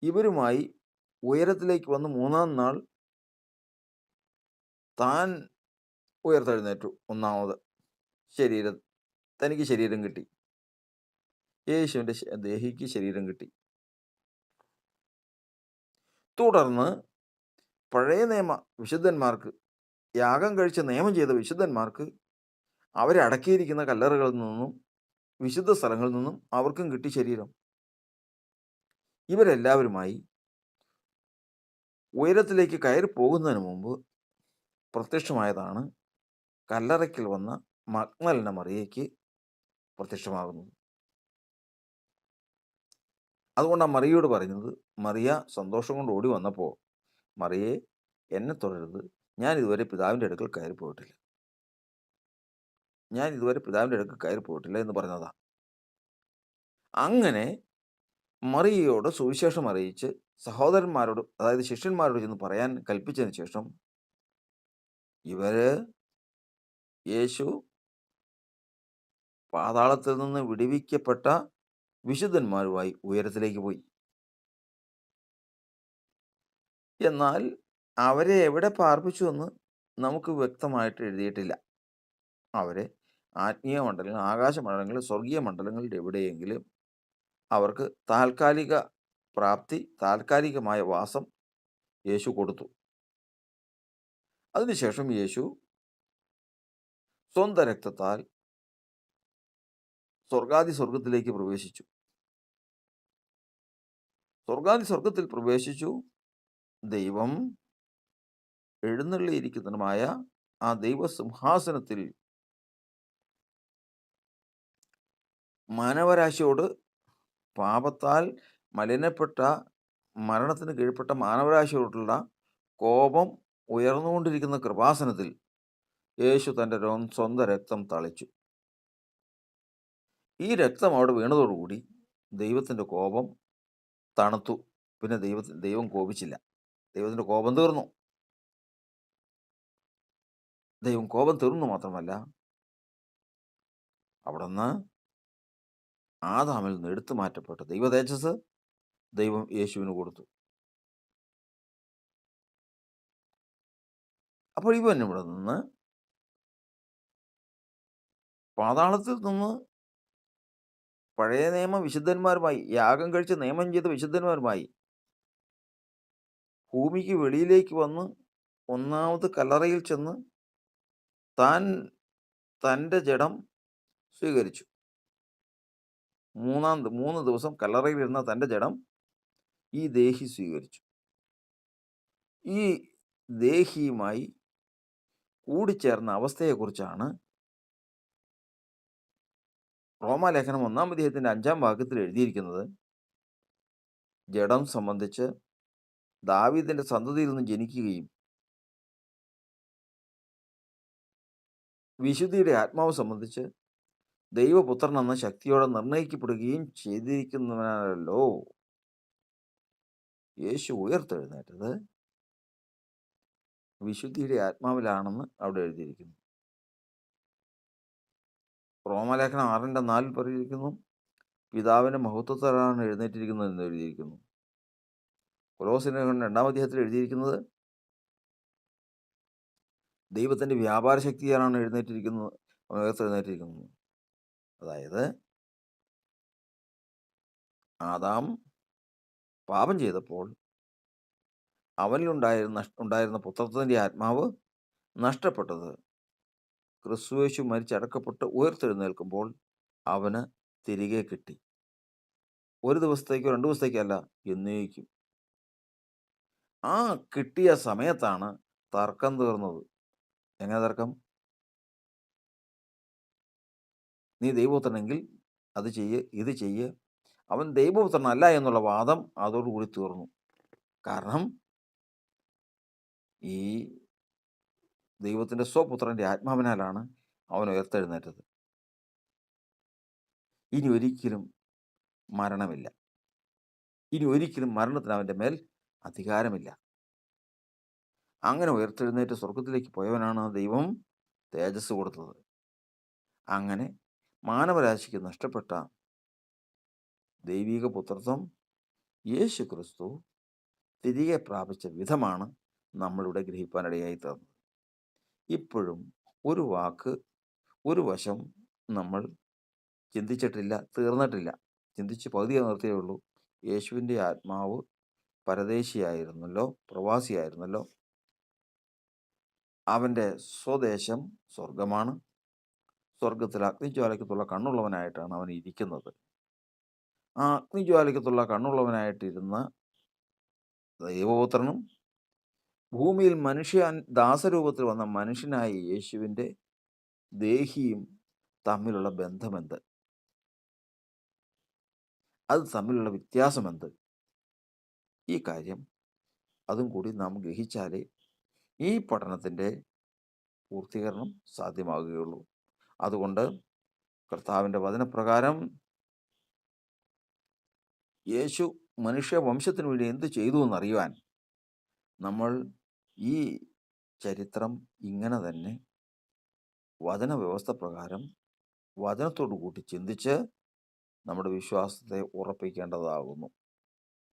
ഇവരുമായി ഉയരത്തിലേക്ക് വന്ന് മൂന്നാം നാൾ താൻ ഉയർത്തെഴുന്നേറ്റു. ഒന്നാമത് തനിക്ക് ശരീരം കിട്ടി. യേശുവിൻ്റെ ദേഹിക്ക് ശരീരം കിട്ടി. തുടർന്ന് പഴയ നിയമ വിശുദ്ധന്മാർക്ക്, യാഗം കഴിച്ച് നിയമം ചെയ്ത വിശുദ്ധന്മാർക്ക് അവരെ അടക്കിയിരിക്കുന്ന കല്ലറകളിൽ നിന്നും വിശുദ്ധ സ്ഥലങ്ങളിൽ നിന്നും അവർക്കും കിട്ടി ശരീരം. ഇവരെല്ലാവരുമായി ഉയരത്തിലേക്ക് കയറി പോകുന്നതിന് മുമ്പ് പ്രത്യക്ഷമായതാണ് കല്ലറയ്ക്കൽ വന്ന മഗ്ദലന മറിയയ്ക്ക് പ്രത്യക്ഷമാകുന്നത്. അതുകൊണ്ടാണ് മറിയയോട് പറയുന്നത്, മറിയ സന്തോഷം കൊണ്ട് ഓടി വന്നപ്പോൾ, മറിയെ എന്നെ തുടരുത്, ഞാൻ ഇതുവരെ പിതാവിൻ്റെ അടുക്കൽ കയറിപ്പോയിട്ടില്ല എന്ന് പറഞ്ഞതാ. അങ്ങനെ മറിയയോട് സുവിശേഷം അറിയിച്ച് സഹോദരന്മാരോട്, അതായത് ശിഷ്യന്മാരോട് ചെന്ന് പറയാൻ കൽപ്പിച്ചതിന് ശേഷം യേശു പാതാളത്തിൽ നിന്ന് വിടുവിക്കപ്പെട്ട വിശുദ്ധന്മാരുമായി ഉയരത്തിലേക്ക് പോയി. എന്നാൽ അവരെ എവിടെ പാർപ്പിച്ചു എന്ന് നമുക്ക് വ്യക്തമായിട്ട് എഴുതിയിട്ടില്ല. അവരെ ആത്മീയ മണ്ഡലങ്ങൾ, ആകാശമണ്ഡലങ്ങൾ, സ്വർഗീയ മണ്ഡലങ്ങളിൽ എവിടെയെങ്കിലും അവർക്ക് താൽക്കാലിക പ്രാപ്തി, താൽക്കാലികമായ വാസം യേശു കൊടുത്തു. അതിനുശേഷം യേശു സ്വന്തം രക്തത്താൽ സ്വർഗത്തിലേക്ക് പ്രവേശിച്ചു. സ്വർഗത്തിൽ പ്രവേശിച്ചു. ദൈവം എഴുന്നള്ളിയിരിക്കുന്നതുമായ ആ ദൈവസിംഹാസനത്തിൽ മാനവരാശിയോട്, പാപത്താൽ മലിനപ്പെട്ട, മരണത്തിന് കീഴ്പ്പെട്ട മാനവരാശിയോടുള്ള കോപം ഉയർന്നുകൊണ്ടിരിക്കുന്ന കൃപാസനത്തിൽ യേശു തൻ്റെ സ്വന്തം രക്തം തളിച്ചു. ഈ രക്തം അവിടെ വീണതോടുകൂടി ദൈവത്തിൻ്റെ കോപം തണുത്തു. പിന്നെ ദൈവം കോപിച്ചില്ല. ദൈവത്തിൻ്റെ കോപം തീർന്നു. മാത്രമല്ല, അവിടുന്ന് ആദാമിൽ നിന്ന് എടുത്തു മാറ്റപ്പെട്ട ദൈവ തേജസ് ദൈവം യേശുവിന് കൊടുത്തു. അപ്പോൾ ഇവൻ ഇവിടെ നിന്ന് പാതാളത്തിൽ നിന്ന് പഴയ നിയമ വിശുദ്ധന്മാരുമായി, യാഗം കഴിച്ച് നിയമം ചെയ്ത വിശുദ്ധന്മാരുമായി ഭൂമിക്ക് വെളിയിലേക്ക് വന്ന് ഒന്നാമത് കല്ലറയിൽ ചെന്ന് തൻ്റെ ജഡം സ്വീകരിച്ചു. 3 ദിവസം കല്ലറയിലിരുന്ന തൻ്റെ ജഡം ഈ ദേഹി സ്വീകരിച്ചു. ഈ ദേഹിയുമായി കൂടിച്ചേർന്ന അവസ്ഥയെക്കുറിച്ചാണ് റോമാലേഖനം 1-ാം അധ്യായത്തിൻ്റെ 5-ാം വാക്യത്തിൽ എഴുതിയിരിക്കുന്നത്. ജഡം സംബന്ധിച്ച് ദാവീദിന്റെ സന്തതിയിൽ നിന്ന് ജനിക്കുകയും വിശുദ്ധിയുടെ ആത്മാവ് സംബന്ധിച്ച് ദൈവപുത്രൻ എന്ന ശക്തിയോടെ നിർണയിക്കപ്പെടുകയും ചെയ്തിരിക്കുന്നവനല്ലോ യേശു ഉയർത്തെഴുന്നേറ്റത് വിശുദ്ധിയുടെ ആത്മാവിലാണെന്ന് അവിടെ എഴുതിയിരിക്കുന്നു. റോമാലേഖനം 6:4 പറഞ്ഞിരിക്കുന്നു, പിതാവിന്റെ മഹത്വത്താലാണ് എഴുന്നേറ്റിരിക്കുന്നത് എന്ന് എഴുതിയിരിക്കുന്നു. കൊലോസ്യലേഖനം 2-ാം അധ്യായത്തിൽ എഴുതിയിരിക്കുന്നത് ദൈവത്തിന്റെ വ്യാപാര ശക്തിയാലാണ് ഉയർത്തെഴുന്നേറ്റിരിക്കുന്നത്. അതായത് ആദാം പാപം ചെയ്തപ്പോൾ അവനിൽ ഉണ്ടായിരുന്ന പുത്രത്വത്തിന്റെ ആത്മാവ് നഷ്ടപ്പെട്ടത് ക്രിസ്തുയേശു മരിച്ചടക്കപ്പെട്ട് ഉയർത്തെഴുന്നേൽക്കുമ്പോൾ അവന് തിരികെ കിട്ടി. 1 ദിവസത്തേക്കോ 2 ദിവസത്തേക്കല്ല, എന്നേക്കും. ആ കിട്ടിയ സമയത്താണ് തർക്കം തീർന്നത്. എങ്ങനെ തർക്കം? നീ ദൈവപുത്രനെങ്കിൽ അത് ചെയ്യ്, ഇത് ചെയ്യ്. അവൻ ദൈവപുത്രനല്ല എന്നുള്ള വാദം അതോടുകൂടി തീർന്നു. കാരണം ഈ ദൈവത്തിൻ്റെ സ്വപുത്രൻ്റെ ആത്മാവിനാലാണ് അവൻ ഉയർത്തെഴുന്നേറ്റത്. ഇനി ഒരിക്കലും മരണമില്ല. ഇനി ഒരിക്കലും മരണത്തിന് അവൻ്റെ മേൽ അധികാരമില്ല. അങ്ങനെ ഉയർത്തെഴുന്നേറ്റ് സ്വർഗത്തിലേക്ക് പോയവനാണ് ദൈവം തേജസ് കൊടുത്തത്. അങ്ങനെ മാനവരാശിക്ക് നഷ്ടപ്പെട്ട ദൈവിക പുത്രത്വം യേശു ക്രിസ്തു തിരികെ പ്രാപിച്ച വിധമാണ് നമ്മളിവിടെ ഗ്രഹിപ്പാനിടയായി തീർന്നത്. ഇപ്പോഴും ഒരു വാക്ക്, ഒരു വശം നമ്മൾ ചിന്തിച്ചിട്ടില്ല, തീർന്നിട്ടില്ല. ചിന്തിച്ച് പകുതിയെ നിർത്തിയേ ഉള്ളൂ. യേശുവിൻ്റെ ആത്മാവ് പരദേശിയായിരുന്നല്ലോ, പ്രവാസിയായിരുന്നല്ലോ. അവൻ്റെ സ്വദേശം സ്വർഗമാണ്. സ്വർഗത്തിൽ അഗ്നിജ്വാലയ്ക്കത്തുള്ള കണ്ണുള്ളവനായിട്ടാണ് അവൻ ഇരിക്കുന്നത്. ആ അഗ്നിജ്വാലയ്ക്കത്തുള്ള കണ്ണുള്ളവനായിട്ടിരുന്ന ദൈവപുത്രനും ഭൂമിയിൽ ദാസരൂപത്തിൽ വന്ന മനുഷ്യനായ യേശുവിൻ്റെ ദേഹിയും തമ്മിലുള്ള ബന്ധമെന്ത്? അത് തമ്മിലുള്ള വ്യത്യാസമെന്ത്? ഈ കാര്യം അതും കൂടി നാം ഗ്രഹിച്ചാലേ ഈ പഠനത്തിൻ്റെ പൂർത്തീകരണം സാധ്യമാകുകയുള്ളൂ. അതുകൊണ്ട് കർത്താവിൻ്റെ വചനപ്രകാരം യേശു മനുഷ്യവംശത്തിനു വേണ്ടി എന്ത് ചെയ്തു എന്നറിയുവാൻ നമ്മൾ ഈ ചരിത്രം ഇങ്ങനെ തന്നെ വചനവ്യവസ്ഥ പ്രകാരം വചനത്തോടു കൂട്ടി ചിന്തിച്ച് നമ്മുടെ വിശ്വാസത്തെ ഉറപ്പിക്കേണ്ടതാകുന്നു.